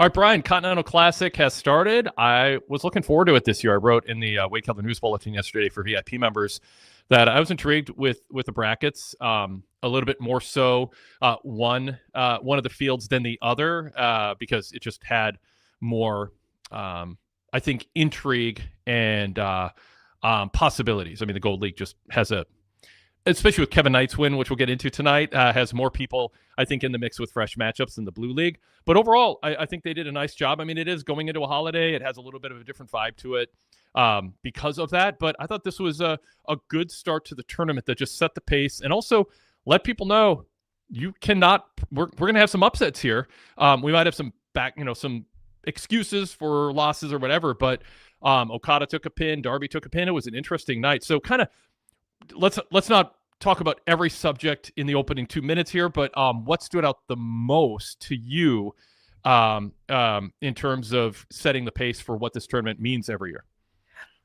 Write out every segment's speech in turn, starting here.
All right, Brian, Continental Classic has started. I was looking forward to it this year. I wrote in the Wade Keller News Bulletin yesterday for VIP members that I was intrigued with the brackets, a little bit more so one of the fields than the other because it just had more, I think, intrigue and possibilities. I mean, the Gold League just has especially with Kevin Knight's win, which we'll get into tonight, has more people, I think, in the mix with fresh matchups than the Blue League. But overall, I think they did a nice job. I mean, it is going into a holiday. It has a little bit of a different vibe to it because of that. But I thought this was a good start to the tournament that just set the pace and also let people know you cannot – we're going to have some upsets here. We might have some some excuses for losses or whatever, but Okada took a pin. Darby took a pin. It was an interesting night. So kind of – let's not talk about every subject in the opening 2 minutes here, but what stood out the most to you in terms of setting the pace for what this tournament means every year?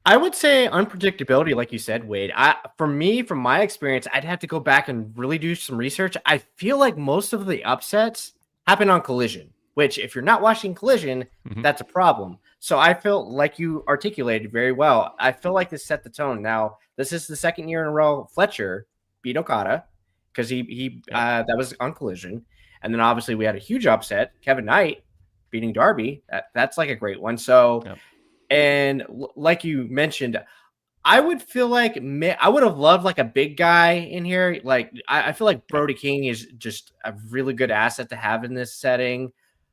I would say unpredictability, like you said, Wade. For me, from my experience, I'd have to go back and really do some research. I feel like most of the upsets happen on Collision, which if you're not watching Collision, that's a problem. So I feel like you articulated very well. I feel like this set the tone. Now, this is the second year in a row Fletcher beat Okada because that was on Collision. And then obviously we had a huge upset, Kevin Knight beating Darby. That's like a great one. So, and like you mentioned, I would feel like I would have loved like a big guy in here. Like I feel like Brody King is just a really good asset to have in this setting.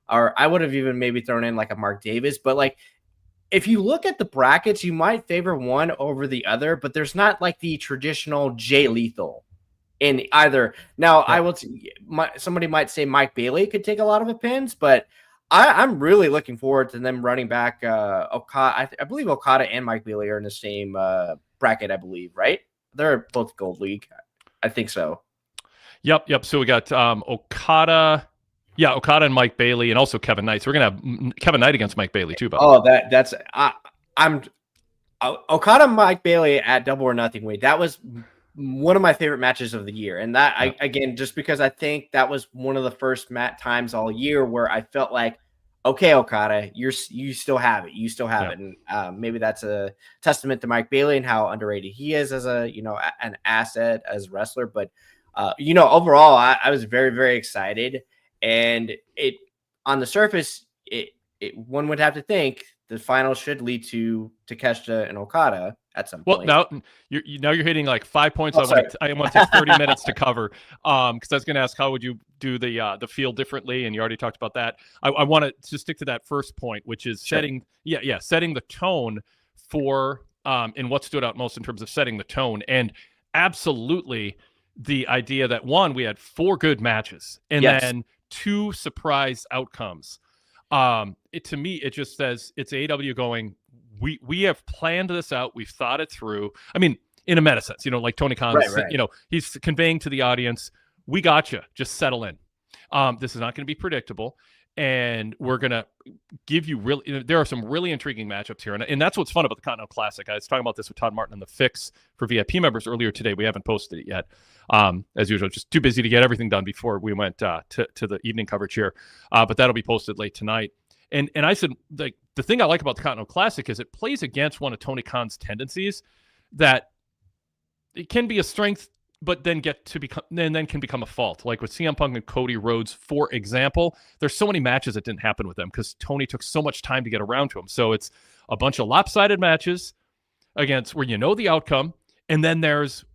Or I would have even maybe thrown in like a Mark Davis, but like if you look at the brackets, you might favor one over the other, but there's not like the traditional Jay Lethal in either. Now, I will. Somebody might say Mike Bailey could take a lot of the pins, but I'm really looking forward to them running back Okada. I believe Okada and Mike Bailey are in the same bracket. I believe, right? They're both Gold League. I think so. Yep. So we got Okada. Yeah, Okada and Mike Bailey, and also Kevin Knight. So we're gonna have Kevin Knight against Mike Bailey too. I'm Okada Mike Bailey at Double or Nothing weight. That was one of my favorite matches of the year, and that again, just because I think that was one of the first times all year where I felt like, okay, Okada, you still have it, it, and maybe that's a testament to Mike Bailey and how underrated he is as an asset as a wrestler. But overall, I was very, very excited. And it on the surface, one would have to think the final should lead to Takeshita and Okada at some point. Well, now you're hitting like 5 points. I want to take 30 minutes to cover because I was going to ask how would you do the field differently, and you already talked about that. I want to stick to that first point, which is setting the tone for and what stood out most in terms of setting the tone, and absolutely the idea that one, we had 4 good matches, and then 2 surprise outcomes. To me, it just says it's AEW going, we have planned this out. We've thought it through. I mean, in a meta sense, like Tony Khan, he's conveying to the audience, we got you. Just settle in. This is not going to be predictable. And we're going to give you there are some really intriguing matchups here. And that's what's fun about the Continental Classic. I was talking about this with Todd Martin in the Fix for VIP members earlier today. We haven't posted it yet. As usual, just too busy to get everything done before we went to the evening coverage here. But that'll be posted late tonight. And I said, like, the thing I like about the Continental Classic is it plays against one of Tony Khan's tendencies that it can be a strength, but then can become a fault. Like with CM Punk and Cody Rhodes, for example, there's so many matches that didn't happen with them because Tony took so much time to get around to them. So it's a bunch of lopsided matches against where the outcome, and then there's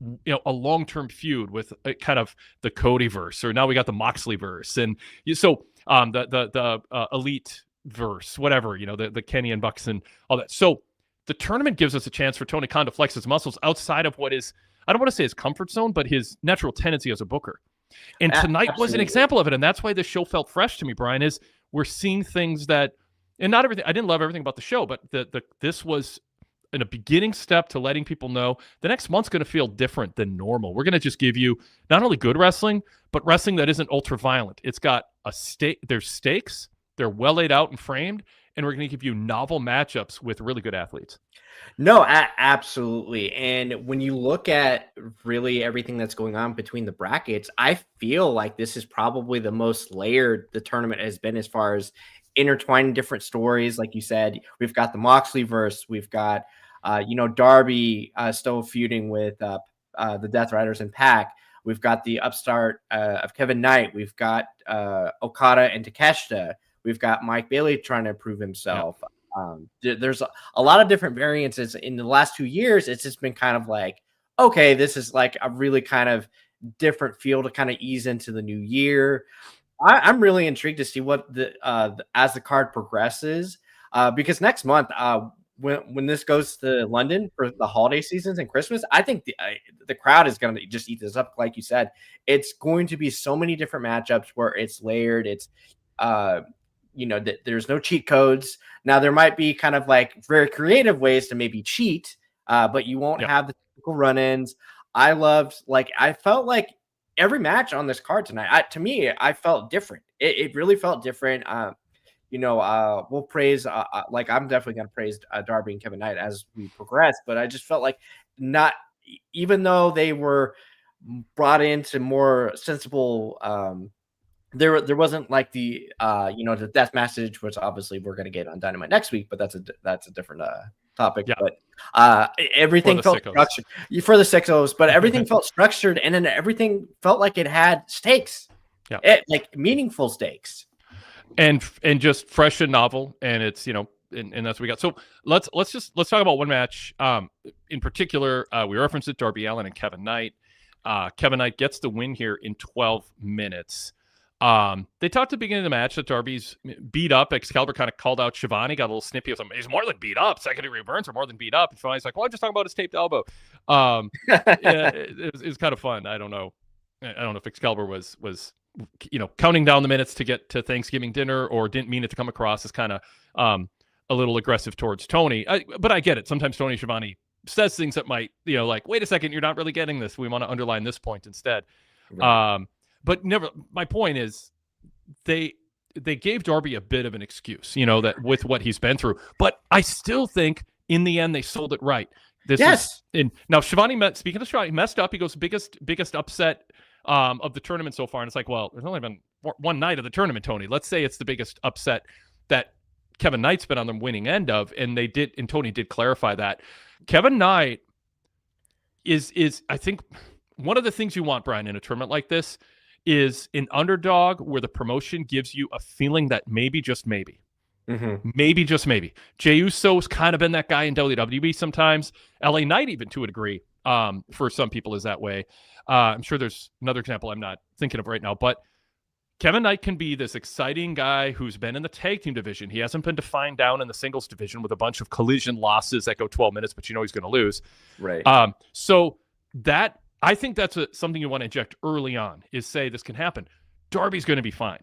a long-term feud with kind of the Cody verse, or now we got the Moxley verse, and so the Elite verse, whatever, the Kenny and Bucks and all that. So the tournament gives us a chance for Tony Khan to flex his muscles outside of what is, I don't want to say his comfort zone, but his natural tendency as a booker. And tonight was an example of it. And that's why the show felt fresh to me, Brian, is we're seeing things that, and not everything, I didn't love everything about the show, but this was in a beginning step to letting people know the next month's going to feel different than normal. We're going to just give you not only good wrestling, but wrestling that isn't ultra violent. It's got there's stakes, they're well laid out and framed, and we're going to give you novel matchups with really good athletes. No, absolutely. And when you look at really everything that's going on between the brackets, I feel like this is probably the most layered the tournament has been as far as intertwining different stories. Like you said, we've got the Moxley verse. We've got, Darby still feuding with the Death Riders and Pac. We've got the upstart of Kevin Knight. We've got Okada and Takeshita. We've got Mike Bailey trying to prove himself. There's a lot of different variances in the last 2 years. It's just been kind of like, okay, this is like a really kind of different feel to kind of ease into the new year. I'm really intrigued to see what as the card progresses, because next month, when this goes to London for the holiday seasons and Christmas, I think the crowd is going to just eat this up. Like you said, it's going to be so many different matchups where it's layered. It's there's no cheat codes. Now there might be kind of like very creative ways to maybe cheat, but you won't have the typical run-ins. I felt like every match on this card tonight, to me, I felt different. It really felt different. We'll praise, I'm definitely going to praise Darby and Kevin Knight as we progress, but I just felt like even though they were brought into more sensible, there wasn't like the death message, which obviously we're going to get on Dynamite next week, but that's a different topic. Yeah. But everything felt structured for the Sixos, but everything felt structured, and then everything felt like it had stakes, like meaningful stakes, and just fresh and novel, and it's and that's what we got. So let's talk about one match in particular. We referenced it, Darby Allin and Kevin Knight. Kevin Knight gets the win here in 12 minutes. They talked at the beginning of the match that Darby's beat up. Excalibur kind of called out Shivani, got a little snippy with him. He's more than beat up. Secondary burns are more than beat up. And Shivani's like, well, I'm just talking about his taped elbow. It was kind of fun. I don't know if Excalibur was counting down the minutes to get to Thanksgiving dinner, or didn't mean it to come across as kind of a little aggressive towards Tony. But I get it. Sometimes Tony Schiavone says things that might, like, wait a second, you're not really getting this. We want to underline this point instead. Right. But never. My point is, they gave Darby a bit of an excuse, that with what he's been through. But I still think in the end they sold it right. Now Shivani speaking of Shivani, messed up. He goes biggest upset of the tournament so far, and it's like, well, there's only been one night of the tournament, Tony. Let's say it's the biggest upset that Kevin Knight's been on the winning end of, and Tony did clarify that. Kevin Knight is I think one of the things you want, Brian, in a tournament like this is an underdog where the promotion gives you a feeling that maybe, just maybe, maybe, just maybe. Jey Uso's kind of been that guy in WWE sometimes. LA Knight, even to a degree, for some people is that way. I'm sure there's another example I'm not thinking of right now, but Kevin Knight can be this exciting guy who's been in the tag team division. He hasn't been defined down in the singles division with a bunch of collision losses that go 12 minutes, but he's going to lose. Right. So that, I think that's something you want to inject early on, is say this can happen. Darby's going to be fine.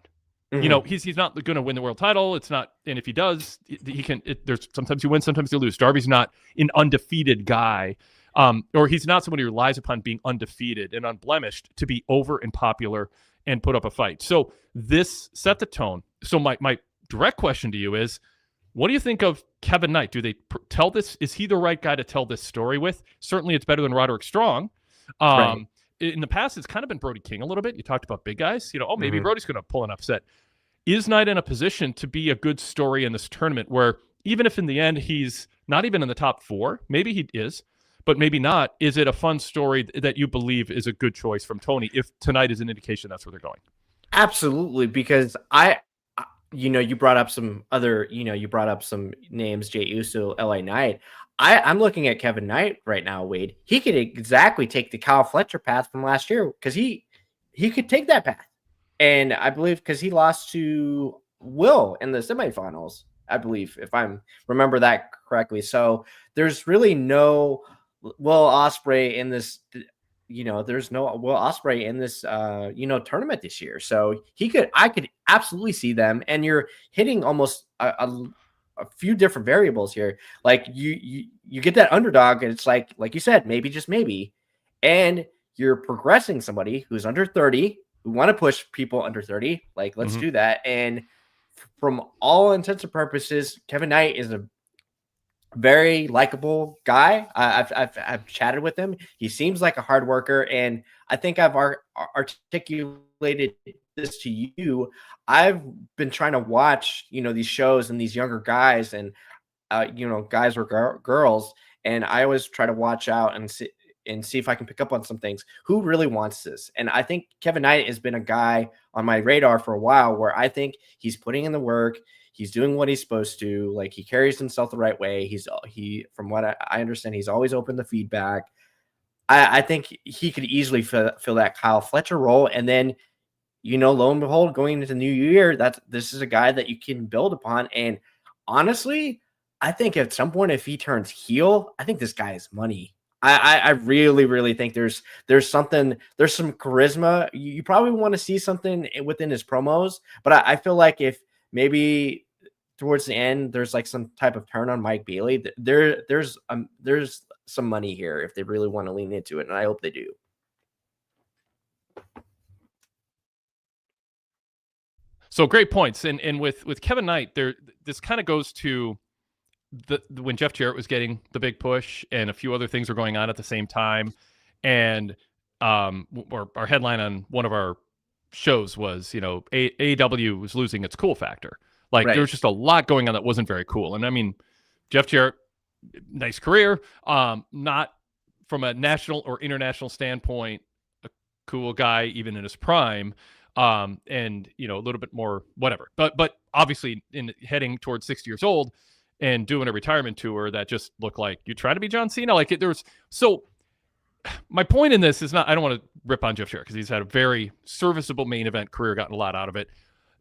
He's not going to win the world title. It's not, and if he does, he can. There's sometimes he wins, sometimes he loses. Darby's not an undefeated guy, or he's not somebody who relies upon being undefeated and unblemished to be over and popular and put up a fight. So this set the tone. So my direct question to you is, what do you think of Kevin Knight? Do they tell this? Is he the right guy to tell this story with? Certainly, it's better than Roderick Strong. Right. In the past, it's kind of been Brody King a little bit. You talked about big guys. Maybe Brody's going to pull an upset. Is Knight in a position to be a good story in this tournament where, even if in the end he's not even in the top 4, maybe he is, but maybe not, is it a fun story that you believe is a good choice from Tony if tonight is an indication that's where they're going? Absolutely, because you brought up some other, you brought up some names, Jey Uso, LA Knight. I'm looking at Kevin Knight right now, Wade. He could exactly take the Kyle Fletcher path from last year, because he could take that path. And I believe because he lost to Will in the semifinals, I believe, if I remember that correctly. So there's really no Will Ospreay in this, there's no Will Ospreay in this, tournament this year. So I could absolutely see them. And you're hitting almost a few different variables here. Like you get that underdog, and it's like you said, maybe, just maybe, and you're progressing somebody who's under 30. We want to push people under 30. Like, let's do that. And from all intents and purposes, Kevin Knight is a very likable guy. I've chatted with him. He seems like a hard worker, and I think I've articulated this to you. I've been trying to watch, these shows and these younger guys and, guys or girls. And I always try to watch out and see if I can pick up on some things. Who really wants this? And I think Kevin Knight has been a guy on my radar for a while where I think he's putting in the work. He's doing what he's supposed to. Like, he carries himself the right way. From what I understand, he's always open to feedback. I think he could easily fill that Kyle Fletcher role. And then, lo and behold, going into the new year, this is a guy that you can build upon. And honestly, I think at some point, if he turns heel, I think this guy is money. I really, really think there's some charisma. You probably want to see something within his promos, but I feel like if maybe towards the end there's like some type of turn on Mike Bailey, there's some money here if they really want to lean into it, and I hope they do. So great points, and with Kevin Knight, this kind of goes to when Jeff Jarrett was getting the big push, and a few other things were going on at the same time, and our headline on one of our shows was, AEW was losing its cool factor. Like, there was just a lot going on that wasn't very cool. And I mean, Jeff Jarrett, nice career, not from a national or international standpoint, a cool guy even in his prime, and a little bit more whatever. But obviously, in heading towards 60 years old and doing a retirement tour that just looked like you try to be John Cena. Like, so my point in this is not, I don't want to rip on Jeff Jarrett because he's had a very serviceable main event career, gotten a lot out of it,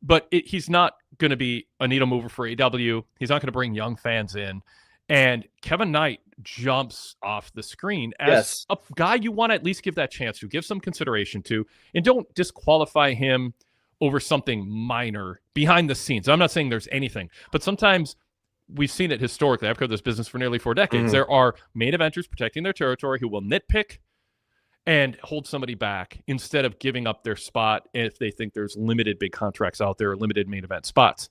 but he's not going to be a needle mover for AEW. He's not going to bring young fans in. And Kevin Knight jumps off the screen as a guy you want to at least give that chance to, give some consideration to, and don't disqualify him over something minor behind the scenes. I'm not saying there's anything, but sometimes we've seen it historically. I've covered this business for nearly 4 decades. There are main eventers protecting their territory who will nitpick and hold somebody back instead of giving up their spot if they think there's limited big contracts out there or limited main event spots.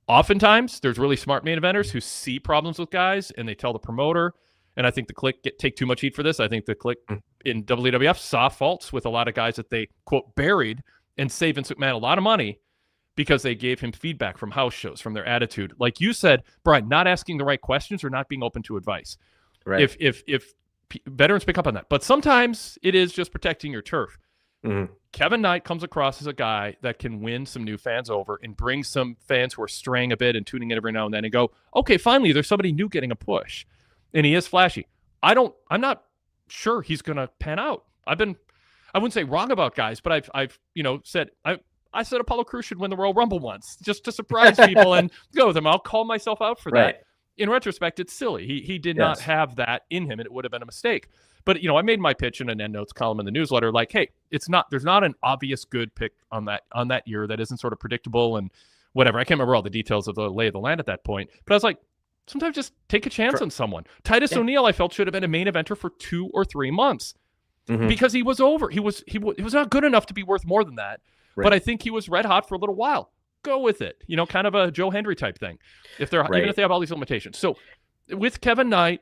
Oftentimes, there's really smart main eventers who see problems with guys and they tell the promoter. And I think the Click take too much heat for this. I think the Click in WWF saw faults with a lot of guys that they, quote, buried and saved Vince McMahon a lot of money because they gave him feedback from house shows, from their attitude. Like you said, Brian, not asking the right questions or not being open to advice. Right. If veterans pick up on that. But sometimes it is just protecting your turf. Kevin Knight comes across as a guy that can win some new fans over and bring some fans who are straying a bit and tuning in every now and then and go, okay, finally, there's somebody new getting a push. And he is flashy. I'm not sure he's going to pan out. I wouldn't say wrong about guys, but I've said, I said Apollo Crews should win the Royal Rumble once just to surprise people and go with him. I'll call myself out for that. In retrospect, it's silly. He did not have that in him, and it would have been a mistake. But, I made my pitch in an endnotes column in the newsletter, like, hey, there's not an obvious good pick on that year that isn't sort of predictable and whatever. I can't remember all the details of the lay of the land at that point. But I was like, sometimes just take a chance on someone. Titus O'Neil, I felt, should have been a main eventer for 2 or 3 months because he was over. He was not good enough to be worth more than that. But I think he was red hot for a little while. Go with it. Kind of a Joe Hendry type thing. Even if they have all these limitations. So with Kevin Knight,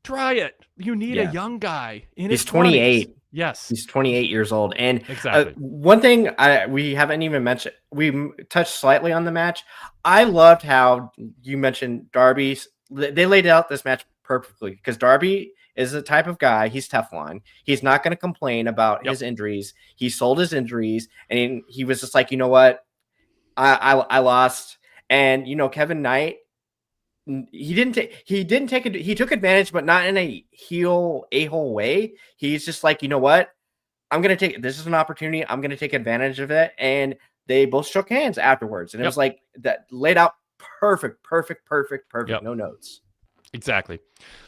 try it. You need a young guy in his 28. 20s. Yes. He's 28 years old. And exactly. One thing we haven't even mentioned, we touched slightly on the match. I loved how you mentioned Darby. They laid out this match perfectly because Darby is the type of guy, he's Teflon. He's not going to complain about his injuries. He sold his injuries, and he was just like, you know what? I lost. And, Kevin Knight, he took advantage, but not in a a-hole way. He's just like, you know what? This is an opportunity. I'm going to take advantage of it. And they both shook hands afterwards. And it was like that laid out perfect. No notes. Exactly.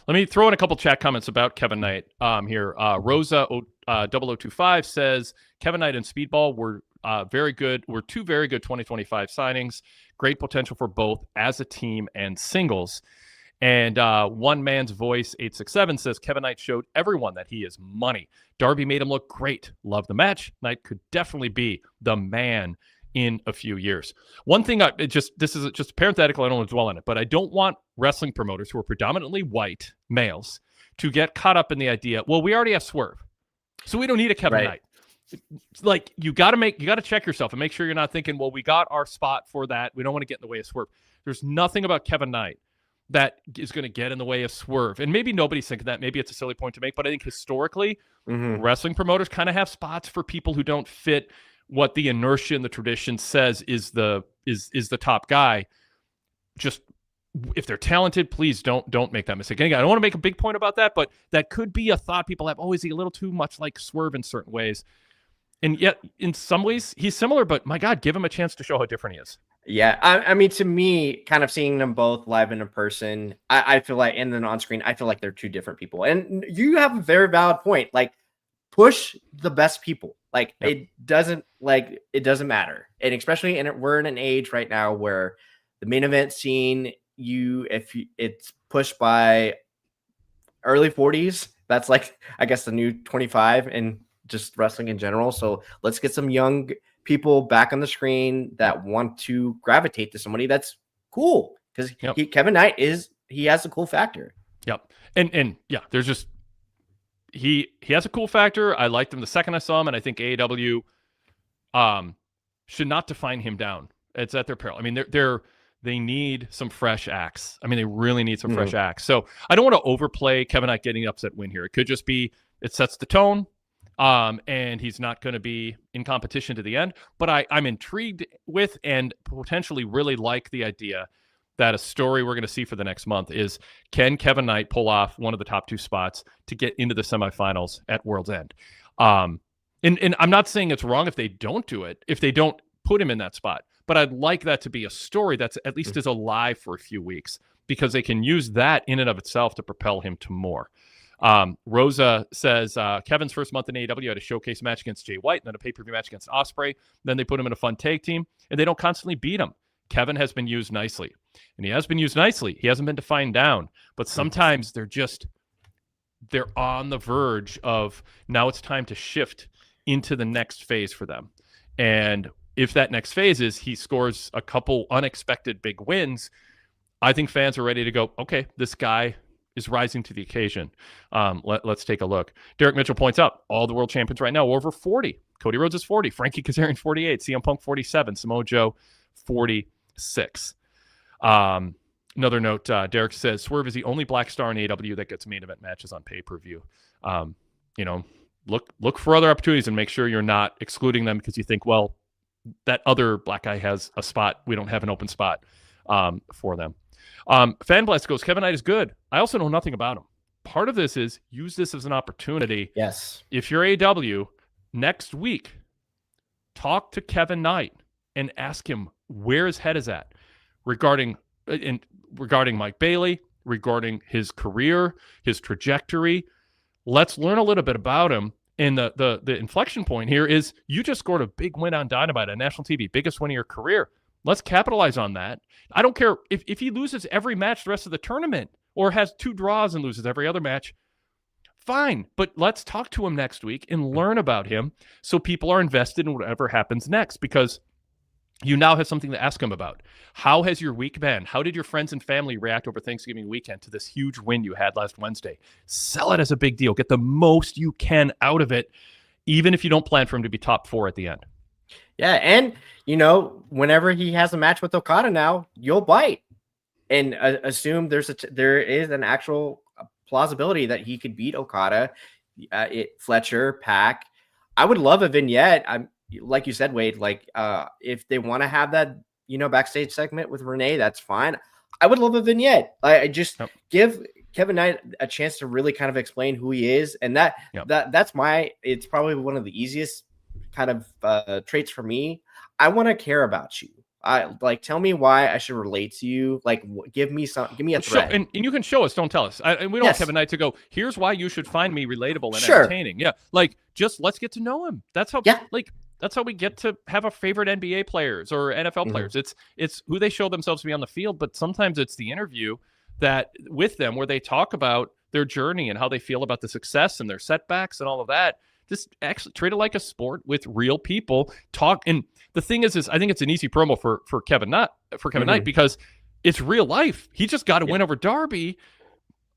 Let me throw in a couple chat comments about Kevin Knight here. Rosa 0025 says Kevin Knight and Speedball were very good. Were 2 very good 2025 signings. Great potential for both as a team and singles. And One Man's Voice 867 says Kevin Knight showed everyone that he is money. Darby made him look great. Love the match. Knight could definitely be the man in a few years. One thing, this is just parenthetical, I don't want to dwell on it, but I don't want wrestling promoters who are predominantly white males to get caught up in the idea, well, we already have Swerve, so we don't need a Kevin Knight. like you got to check yourself and make sure you're not thinking, well, we got our spot for that. We don't want to get in the way of Swerve. There's nothing about Kevin Knight that is going to get in the way of Swerve. And maybe nobody's thinking that. Maybe it's a silly point to make, but I think historically, wrestling promoters kind of have spots for people who don't fit what the inertia and the tradition says is the top guy. Just if they're talented, please don't make that mistake. Again, I don't want to make a big point about that, but that could be a thought people have. Oh, is he a little too much like Swerve in certain ways? And yet, in some ways, he's similar, but my God, give him a chance to show how different he is. Yeah, I mean, to me, kind of seeing them both live and in person, I feel like, and then on screen, I feel like they're two different people. And you have a very valid point. Like, push the best people. Like, it doesn't matter. And especially we're in an age right now where the main event scene, it's pushed by early 40s. That's like, I guess, the new 25 and just wrestling in general. So let's get some young people back on the screen that want to gravitate to somebody that's cool, because Kevin Knight he has a cool factor. Yep. And yeah, there's just he has a cool factor. I liked him the second I saw him, and I think AEW should not define him down. It's at their peril. I mean, they need some fresh acts. I mean, they really need some fresh acts. So I don't want to overplay Kevin Knight getting upset win here. It could just be it sets the tone. And he's not going to be in competition to the end. But I'm intrigued with and potentially really like the idea that a story we're going to see for the next month is, can Kevin Knight pull off one of the top two spots to get into the semifinals at World's End? And I'm not saying it's wrong if they don't do it, if they don't put him in that spot. But I'd like that to be a story that's at least is alive for a few weeks, because they can use that in and of itself to propel him to more. Rosa says Kevin's first month in AEW had a showcase match against Jay White and then a pay-per-view match against Ospreay. Then they put him in a fun tag team, and they don't constantly beat him. Kevin has been used nicely, and he has been used nicely. He hasn't been defined down, but sometimes they're on the verge of now it's time to shift into the next phase for them. And if that next phase is he scores a couple unexpected big wins, I think fans are ready to go, okay, this guy is rising to the occasion. Let's take a look. Derek Mitchell points out all the world champions right now are over 40. Cody Rhodes is 40. Frankie Kazarian 48. CM Punk 47. Samoa Joe 46. Another note, Derek says Swerve is the only black star in AEW that gets main event matches on pay-per-view. Look for other opportunities and make sure you're not excluding them because you think, well, that other black guy has a spot. We don't have an open spot for them. Fanblast goes, Kevin Knight is good. I also know nothing about him. Part of this is use this as an opportunity. Yes. If you're AEW, next week, talk to Kevin Knight and ask him where his head is at regarding Mike Bailey, regarding his career, his trajectory. Let's learn a little bit about him. And the inflection point here is you just scored a big win on Dynamite on national TV, biggest win of your career. Let's capitalize on that. I don't care if he loses every match the rest of the tournament or has 2 draws and loses every other match. Fine, but let's talk to him next week and learn about him so people are invested in whatever happens next, because you now have something to ask him about. How has your week been? How did your friends and family react over Thanksgiving weekend to this huge win you had last Wednesday? Sell it as a big deal. Get the most you can out of it, even if you don't plan for him to be top 4 at the end. Yeah, and, whenever he has a match with Okada now, you'll bite and assume there is an actual plausibility that he could beat Okada, Fletcher, Pac. I would love a vignette. Like you said, Wade, if they want to have that, backstage segment with Renee, that's fine. I would love a vignette. I just give Kevin Knight a chance to really kind of explain who he is. And it's probably one of the easiest kind of traits for me. I want to care about you. Tell me why I should relate to you. Give me a thread. And you can show us, don't tell us. And we don't want Kevin Knight to go, here's why you should find me relatable and entertaining. Yeah. Just let's get to know him. That's how, that's how we get to have a favorite NBA players or NFL players. It's who they show themselves to be on the field, but sometimes it's the interview that with them where they talk about their journey and how they feel about the success and their setbacks and all of that. Just actually treat it like a sport with real people. Talk. And the thing is I think it's an easy promo for Kevin Knight because it's real life. He just got to win over Darby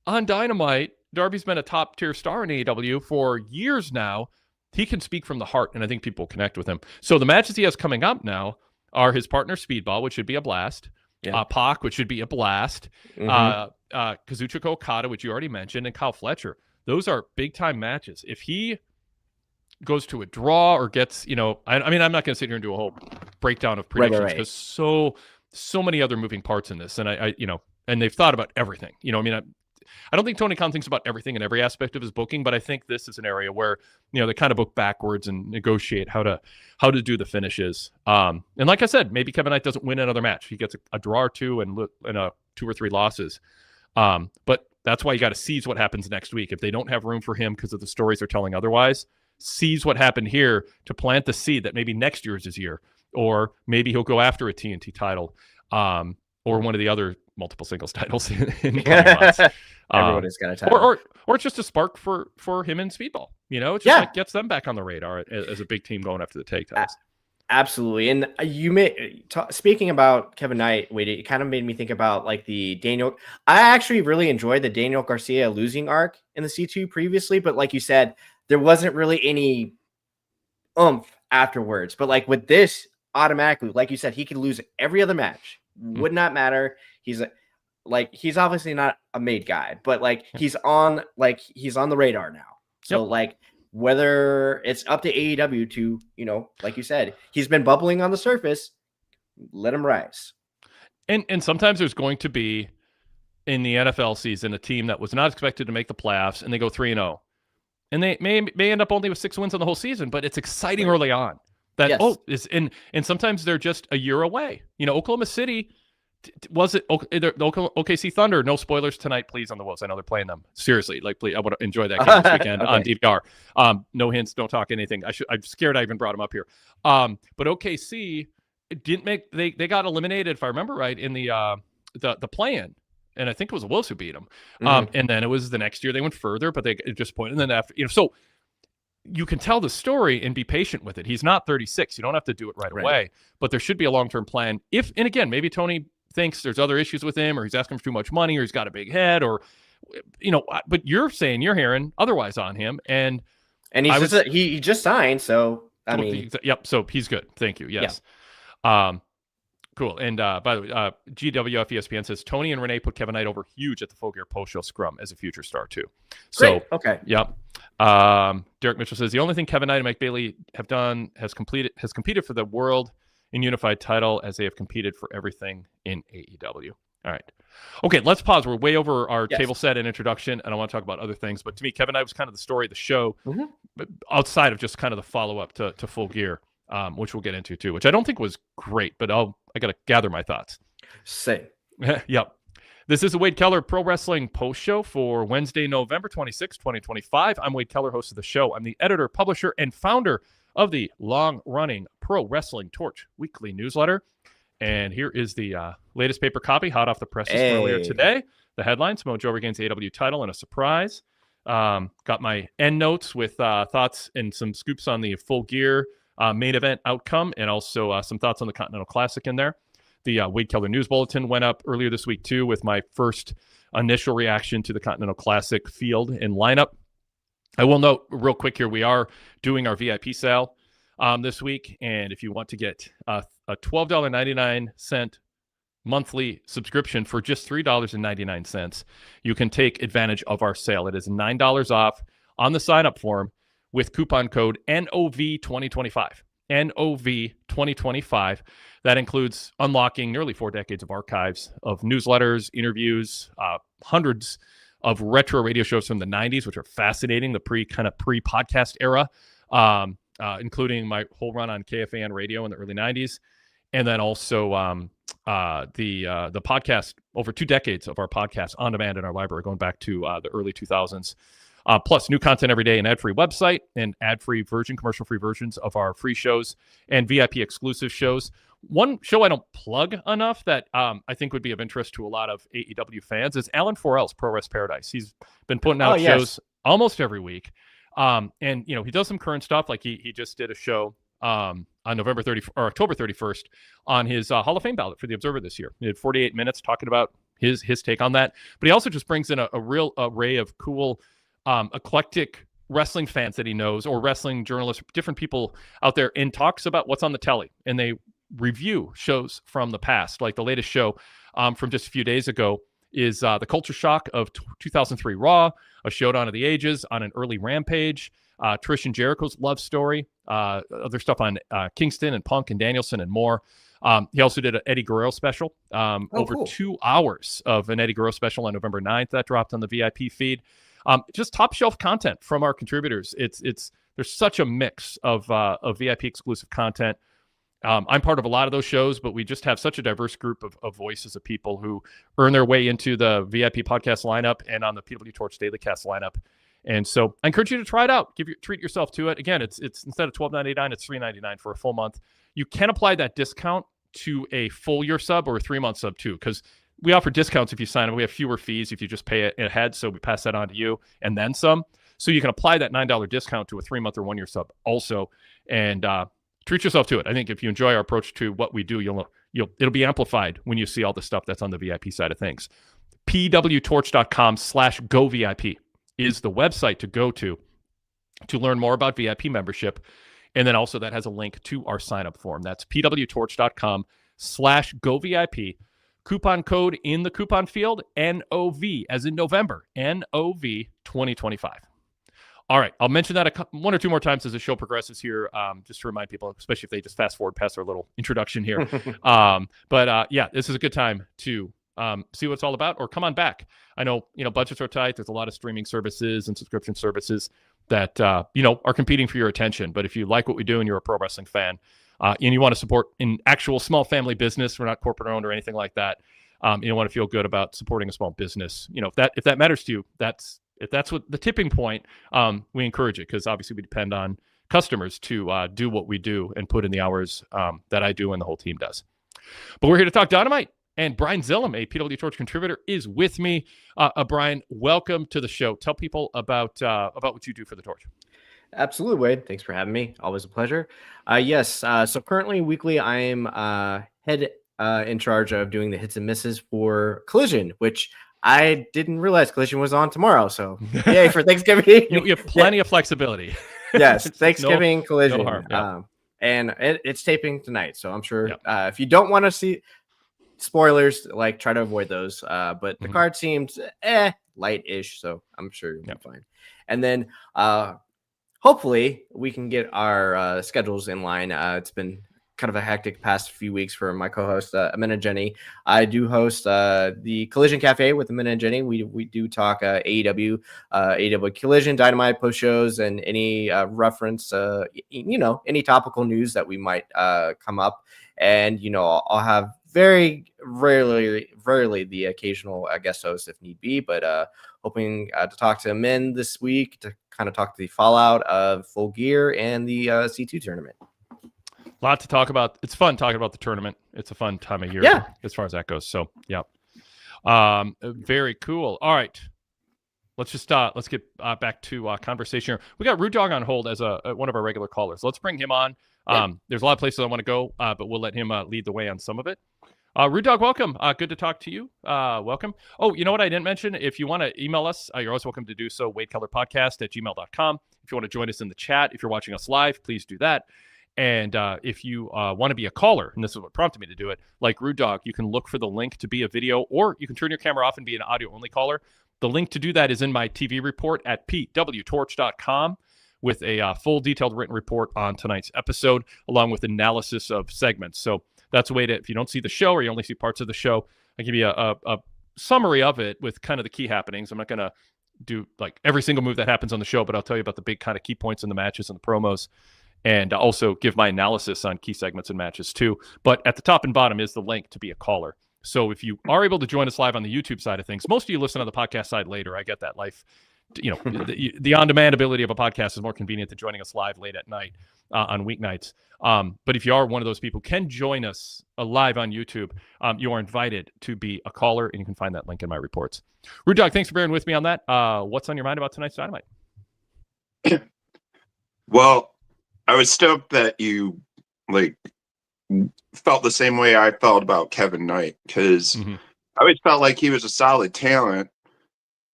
on Dynamite. Darby's been a top tier star in AEW for years now. he can speak from the heart, and I think people connect with him. So the matches he has coming up now are his partner Speedball, which should be a blast. Yeah. Pac, which should be a blast. Kazuchika Okada, which you already mentioned, and Kyle Fletcher. Those are big time matches. If he goes to a draw or gets, I mean, I'm not going to sit here and do a whole breakdown of predictions because so many other moving parts in this, and and they've thought about everything. I don't think Tony Khan thinks about everything in every aspect of his booking, but I think this is an area where they kind of book backwards and negotiate how to do the finishes. And like I said, maybe Kevin Knight doesn't win another match; he gets a draw or two and 2 or 3 losses. But that's why you got to seize what happens next week. If they don't have room for him because of the stories they're telling otherwise, seize what happened here to plant the seed that maybe next year is his year, or maybe he'll go after a TNT title, or one of the other multiple singles titles in coming months. Everybody's got a title. Or it's just a spark for him and Speedball. It just like gets them back on the radar as a big team going after the tag titles. Absolutely. And speaking about Kevin Knight, Wade, it kind of made me think about like the Daniel. I actually really enjoyed the Daniel Garcia losing arc in the C2 previously, but like you said, there wasn't really any oomph afterwards. But like with this, automatically, like you said, he could lose every other match. Would not matter. He's obviously not a made guy, but like he's on the radar now. So like whether it's up to AEW to, like you said, he's been bubbling on the surface, let him rise. And sometimes there's going to be in the NFL season a team that was not expected to make the playoffs and they go 3-0. And they may end up only with 6 wins on the whole season, but it's exciting early on. And sometimes they're just a year away. Oklahoma City, was it the OKC Thunder? No spoilers tonight, please, on the Wolves. I know they're playing them. Seriously, please, I want to enjoy that game this weekend on DVR. No hints, don't talk anything. I'm scared I even brought them up here. But OKC didn't make. They got eliminated, if I remember right, in the play-in. And I think it was the Wolves who beat them. And then it was the next year they went further, but they just pointed. And then after, so you can tell the story and be patient with it. He's not 36. You don't have to do it right away, but there should be a long-term plan. And again, maybe Tony thinks there's other issues with him, or he's asking for too much money, or he's got a big head, or, but you're hearing otherwise on him. And he just signed. So, I mean, so he's good. Thank you. Yes. Yeah. Cool. And by the way, GWF ESPN says Tony and Renee put Kevin Knight over huge at the Full Gear post-show scrum as a future star too. Great. So, okay. Yep. Derek Mitchell says the only thing Kevin Knight and Mike Bailey have done has competed for the world in unified title as they have competed for everything in AEW. All right. Okay, let's pause. We're way over our table set and introduction, and I want to talk about other things. But to me, Kevin Knight was kind of the story of the show, but outside of just kind of the follow-up to Full Gear. Which we'll get into too, which I don't think was great, but I got to gather my thoughts. Same. Yep. This is the Wade Keller Pro Wrestling Post Show for Wednesday, November 26, 2025. I'm Wade Keller, host of the show. I'm the editor, publisher, and founder of the long-running Pro Wrestling Torch weekly newsletter. And here is the latest paper copy, hot off the presses earlier today. The headlines: Mojo regains the AEW title and a surprise. Got my end notes with thoughts and some scoops on the Full Gear main event outcome, and also some thoughts on the Continental Classic in there. The Wade Keller News Bulletin went up earlier this week too, with my first initial reaction to the Continental Classic field and lineup. I will note real quick here, we are doing our VIP sale this week, and if you want to get a $12.99 monthly subscription for just $3.99, you can take advantage of our sale. It is $9 off on the sign-up form with coupon code NOV2025. NOV2025. That includes unlocking nearly 4 decades of archives of newsletters, interviews, hundreds of retro radio shows from the 90s, which are fascinating, the pre-podcast era, including my whole run on KFAN radio in the early 90s. And then also the podcast, over 2 decades of our podcast on demand in our library, going back to the early 2000s. Plus new content every day, an ad-free website, and ad-free version, commercial-free versions of our free shows and VIP exclusive shows. One show I don't plug enough that I think would be of interest to a lot of AEW fans is Alan Forel's Pro Wrest Paradise. He's been putting out shows almost every week. And, he does some current stuff. Like he just did a show on October 31st on his Hall of Fame ballot for the Observer this year. He had 48 minutes talking about his take on that. But he also just brings in a real array of cool eclectic wrestling fans that he knows or wrestling journalists, different people out there, and talks about what's on the telly. And they review shows from the past. Like the latest show from just a few days ago is the culture shock of 2003 Raw, a showdown of the ages on an early Rampage, Trish and Jericho's love story, other stuff on Kingston and Punk and Danielson and more. He also did an Eddie Guerrero special, over cool. 2 hours of an Eddie Guerrero special on November 9th. That dropped on the VIP feed. Just top shelf content from our contributors. There's such a mix of VIP exclusive content. I'm part of a lot of those shows, but we just have such a diverse group of voices of people who earn their way into the VIP podcast lineup and on the PWTorch Daily Cast lineup. And so I encourage you to try it out. Treat yourself to it. Again, it's instead of $12.99, it's $3.99 for a full month. You can apply that discount to a full year sub or a 3-month sub too, because we offer discounts if you sign up. We have fewer fees if you just pay it ahead, so we pass that on to you and then some. So you can apply that $9 discount to a 3-month or 1-year sub also, and treat yourself to it. I think if you enjoy our approach to what we do, it'll be amplified when you see all the stuff that's on the VIP side of things. pwtorch.com/govip is the website to go to learn more about VIP membership. And then also that has a link to our sign-up form. That's pwtorch.com/govip. Coupon code in the coupon field, NOV, as in November, NOV 2025. All right, I'll mention that one or two more times as the show progresses here, just to remind people, especially if they just fast forward past our little introduction here. But this is a good time to see what it's all about, or come on back. I know, budgets are tight. There's a lot of streaming services and subscription services that, are competing for your attention. But if you like what we do and you're a pro wrestling fan, and you want to support an actual small family business, we're not corporate owned or anything like that. You want to feel good about supporting a small business. If that matters to you, if that's what the tipping point, we encourage it, because obviously we depend on customers to do what we do and put in the hours that I do and the whole team does. But we're here to talk Dynamite, and Brian Zilem, a PWTorch contributor, is with me. Brian, welcome to the show. Tell people about what you do for the Torch. Absolutely, Wade. Thanks for having me. Always a pleasure. Yes. So currently, weekly, I am head in charge of doing the hits and misses for Collision, which I didn't realize Collision was on tomorrow. So yay for Thanksgiving. You have plenty of flexibility. Yes, Thanksgiving Collision. No harm. Yeah. And it's taping tonight, so I'm sure if you don't want to see spoilers, try to avoid those. But the card seems light-ish, so I'm sure you'll be fine. And then hopefully we can get our schedules in line. It's been kind of a hectic past few weeks for my co-host, Amanda and Jenny. I do host the Collision Cafe with Amanda and Jenny. We do talk AEW, AEW Collision, Dynamite, post shows, and any reference, any topical news that we might come up. And, I'll have very rarely the occasional guest host if need be, but hoping to talk to Min this week to kind of talk to the fallout of Full Gear and the C2 tournament. A lot to talk about. It's fun talking about the tournament. It's a fun time of year as far as that goes. So, very cool. All right. Let's get back to conversation here. We got Rude Dog on hold as one of our regular callers. Let's bring him on. There's a lot of places I want to go, but we'll let him lead the way on some of it. Rude Dog, welcome. Good to talk to you. Welcome. Oh, you know what I didn't mention? If you want to email us, you're always welcome to do so. WadeKellerPodcast@gmail.com. If you want to join us in the chat, if you're watching us live, please do that. And if you want to be a caller, and this is what prompted me to do it, like Rude Dog, you can look for the link to be a video, or you can turn your camera off and be an audio-only caller. The link to do that is in my TV report at pwtorch.com with a full detailed written report on tonight's episode, along with analysis of segments. So that's a way to, if you don't see the show or you only see parts of the show, I give you a summary of it with kind of the key happenings. I'm not going to do every single move that happens on the show, but I'll tell you about the big kind of key points in the matches and the promos, and also give my analysis on key segments and matches too. But at the top and bottom is the link to be a caller. So if you are able to join us live on the YouTube side of things, most of you listen on the podcast side later. I get that. Life, the on-demand ability of a podcast is more convenient than joining us live late at night on weeknights. But if you are one of those people who can join us live on YouTube, you are invited to be a caller, and you can find that link in my reports. Rude Dog, thanks for bearing with me on that. What's on your mind about tonight's Dynamite? Well, I was stoked that you felt the same way I felt about Kevin Knight, because I always felt like he was a solid talent,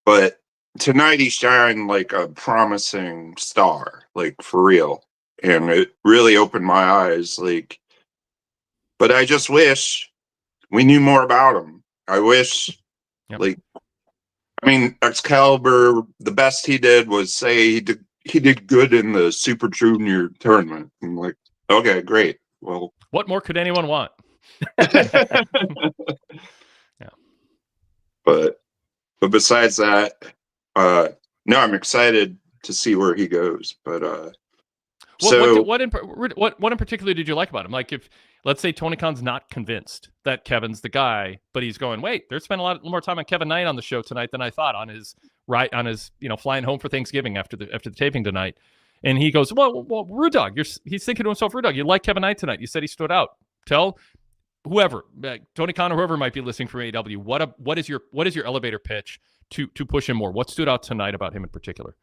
but tonight he shined like a promising star, like for real. And it really opened my eyes. Like, but I just wish we knew more about him. I wish, like, I mean, Excalibur, the best he did was say he did good in the Super Junior tournament. I'm like, okay, great. Well, what more could anyone want? But besides that, no, I'm excited to see where he goes. But what in particular did you like about him? Like, if let's say Tony Khan's not convinced that Kevin's the guy, but he's going, wait, they're spending a lot more time on Kevin Knight on the show tonight than I thought on his flying home for Thanksgiving after the taping tonight. And he goes, well, Rude Dog, he's thinking to himself, Rude Dog, you like Kevin Knight tonight. You said he stood out. Tell whoever, Tony Khan or whoever might be listening from AEW, what is your elevator pitch to push him more? What stood out tonight about him in particular?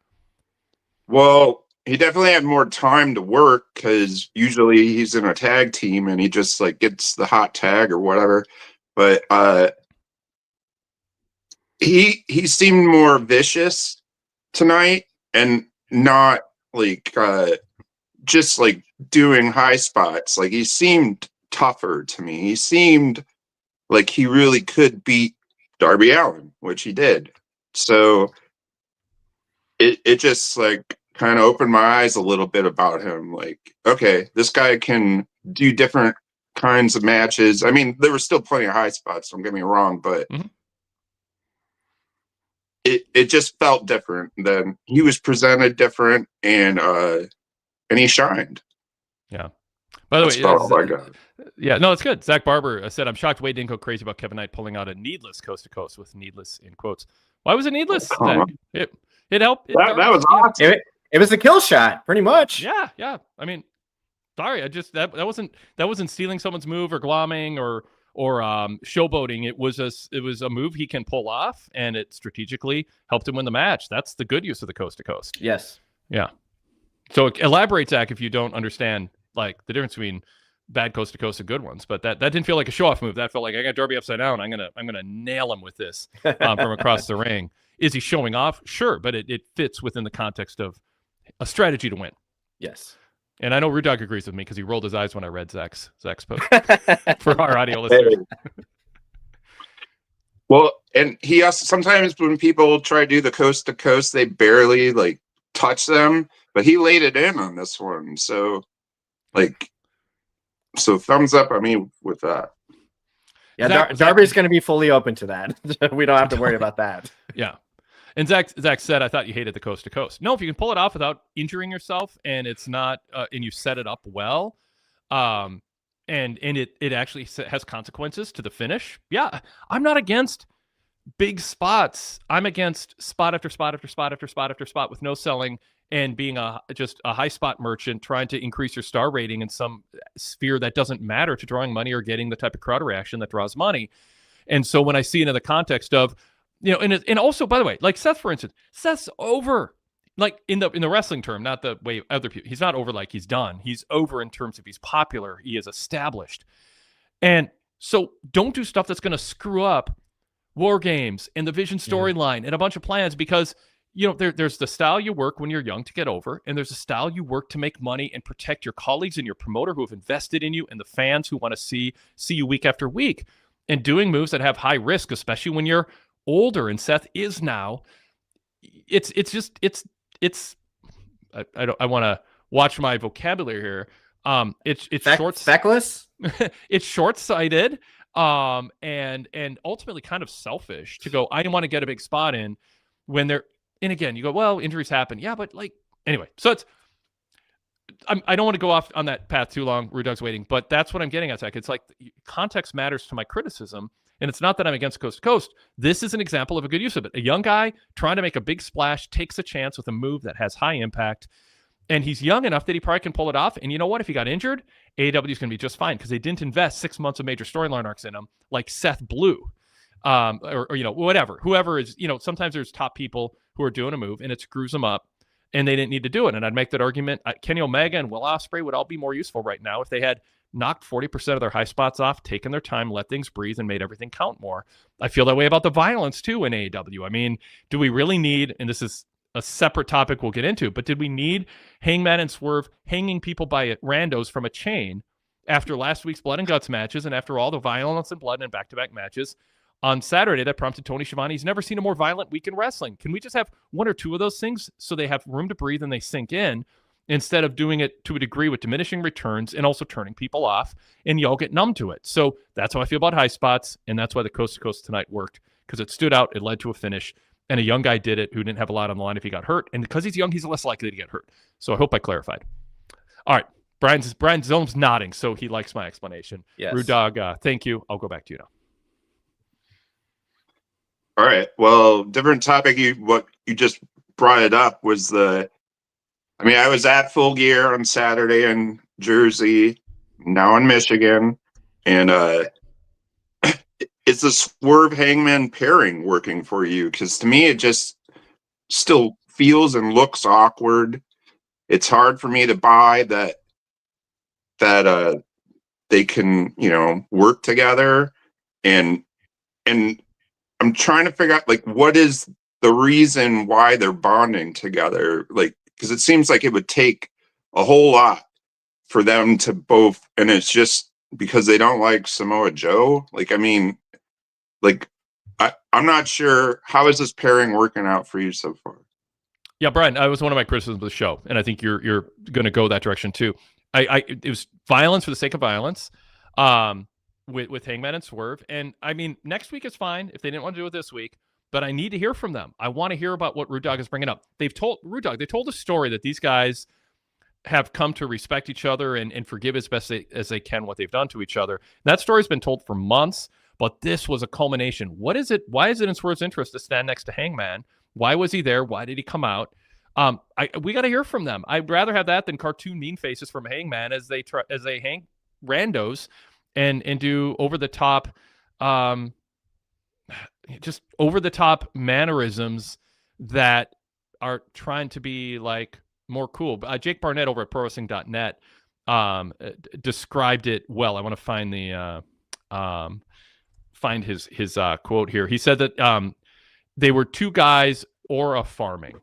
Well, he definitely had more time to work because usually he's in a tag team and he just like gets the hot tag or whatever. But he seemed more vicious tonight and not like just like doing high spots. Like he seemed tougher to me. He seemed like he really could beat Darby Allin, which he did. So it just like kind of opened my eyes a little bit about him. Like, okay, this guy can do different kinds of matches. I mean, there were still plenty of high spots, don't get me wrong, but it just felt different. Then he was presented different, and he shined. Yeah. By the That's way, about all I got. Yeah, no, it's good. Zach Barber said, I'm shocked Wade didn't go crazy about Kevin Knight pulling out a needless coast to coast, with needless in quotes. Why was it needless? It helped. That was awesome. It was a kill shot, pretty much. Yeah. I mean, sorry, I just that wasn't stealing someone's move or glomming or showboating. It was a move he can pull off, and it strategically helped him win the match. That's the good use of the coast to coast. Yes. Yeah. So elaborate, Zach, if you don't understand like the difference between bad coast to coast and good ones. But that didn't feel like a show off move. That felt like, I got Darby upside down. I'm gonna nail him with this from across the ring. Is he showing off? Sure, but it fits within the context of a strategy to win. Yes. And I know Rude Dog agrees with me because he rolled his eyes when I read Zach's post for our audio listeners. Well, and he also, sometimes when people try to do the coast to coast, they barely like touch them, but he laid it in on this one. So thumbs up on me with that. Yeah, Darby's going to be fully open to that. We don't have to worry about that. Yeah. And Zach said, I thought you hated the coast to coast. No, if you can pull it off without injuring yourself, and it's not, and you set it up well, and it actually has consequences to the finish. Yeah, I'm not against big spots. I'm against spot after spot after spot after spot after spot with no selling and being just a high spot merchant trying to increase your star rating in some sphere that doesn't matter to drawing money or getting the type of crowd reaction that draws money. And so when I see it in the context of, and also, by the way, like Seth, for instance, Seth's over, like in the wrestling term, not the way other people, he's not over like he's done. He's over in terms of he's popular. He is established. And so don't do stuff that's going to screw up War Games and the Vision storyline and a bunch of plans, because there's the style you work when you're young to get over, and there's a style you work to make money and protect your colleagues and your promoter who have invested in you and the fans who want to see you week after week. And doing moves that have high risk, especially when you're older, and Seth is now, I want to watch my vocabulary here. It's feckless. It's short-sighted, and ultimately kind of selfish to go, I want to get a big spot in when they're, and again, you go, well, injuries happen. Yeah, but anyway, so I don't want to go off on that path too long. Rude Dog's waiting, but that's what I'm getting at, Zach. It's like context matters to my criticism. And it's not that I'm against coast to coast. This is an example of a good use of it. A young guy trying to make a big splash takes a chance with a move that has high impact. And he's young enough that he probably can pull it off. And you know what? If he got injured, AEW is going to be just fine, because they didn't invest 6 months of major storyline arcs in him like Seth Blue. Or whatever. Whoever is, sometimes there's top people who are doing a move and it screws them up, and they didn't need to do it. And I'd make that argument. Kenny Omega and Will Ospreay would all be more useful right now if they had knocked 40% of their high spots off, taken their time, let things breathe, and made everything count more. I feel that way about the violence too in AEW. I mean, do we really need, and this is a separate topic we'll get into, but did we need Hangman and Swerve hanging people by randos from a chain after last week's blood and guts matches and after all the violence and blood and back-to-back matches on Saturday that prompted Tony Schiavone? He's never seen a more violent week in wrestling. Can we just have one or two of those things so they have room to breathe and they sink in, instead of doing it to a degree with diminishing returns and also turning people off and y'all get numb to it? So that's how I feel about high spots, and that's why the Coast to Coast tonight worked, because it stood out, it led to a finish, and a young guy did it who didn't have a lot on the line if he got hurt, and because he's young, he's less likely to get hurt. So I hope I clarified. All right, Brian Zilem's nodding, so he likes my explanation. Yes. Rude Dog, thank you. I'll go back to you now. All right. Well, different topic. What you just brought it up was I was at Full Gear on Saturday in Jersey, now in Michigan, and is the Swerve Hangman pairing working for you? Because to me, it just still feels and looks awkward. It's hard for me to buy that they can, work together, and I'm trying to figure out, like, what is the reason why they're bonding together? Like, because it seems like it would take a whole lot for them to both, and it's just because they don't like Samoa Joe. Like, I mean, like, I'm not sure. How is this pairing working out for you so far? Yeah, Brian, that was one of my criticisms of the show, and I think you're going to go that direction too. It was violence for the sake of violence. With Hangman and Swerve. And I mean, next week is fine if they didn't want to do it this week, but I need to hear from them. I want to hear about what Rude Dog is bringing up. They told a story that these guys have come to respect each other and forgive as best as they can what they've done to each other. That story's been told for months, but this was a culmination. What is it? Why is it in Swerve's interest to stand next to Hangman? Why was he there? Why did he come out? We got to hear from them. I'd rather have that than cartoon mean faces from Hangman as they hang randos and do over the top, just over the top mannerisms that are trying to be like more cool. Jake Barnett over at ProWrestling.net described it well. I want to find his quote here. He said that they were two guys aura farming.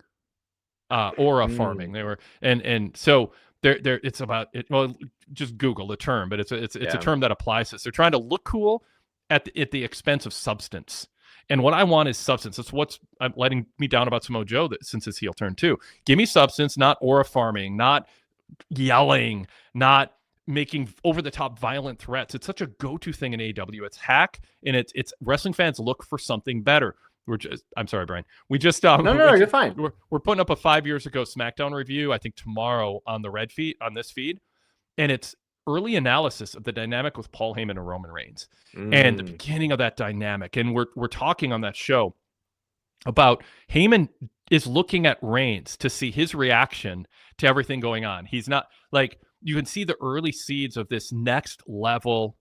They were, and so there. It's about it. Well, just Google the term, but it's a term that applies to this. They're trying to look cool at the expense of substance. And what I want is substance. That's what's letting me down about Samoa Joe since his heel turn too. Give me substance, not aura farming, not yelling, not making over the top violent threats. It's such a go-to thing in AEW. It's hack, and it's wrestling fans look for something better. I'm sorry, Brian. We just No, you're fine. We're putting up a 5 years ago SmackDown review, I think tomorrow on the red feed, on this feed, and it's early analysis of the dynamic with Paul Heyman and Roman Reigns and the beginning of that dynamic. And we're talking on that show about Heyman is looking at Reigns to see his reaction to everything going on. He's not like, you can see the early seeds of this next level,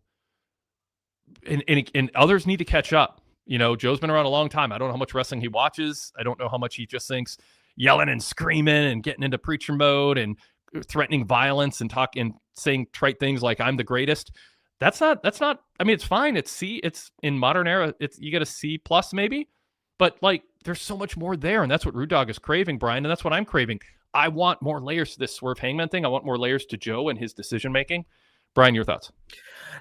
and others need to catch up. Joe's been around a long time. I don't know how much wrestling he watches. I don't know how much he just thinks yelling and screaming and getting into preacher mode and threatening violence and saying trite things like I'm the greatest. That's not, I mean, it's fine. It's in modern era. You get a C+ maybe, but like there's so much more there. And that's what Rude Dog is craving, Brian. And that's what I'm craving. I want more layers to this Swerve Hangman thing. I want more layers to Joe and his decision-making. Brian, your thoughts?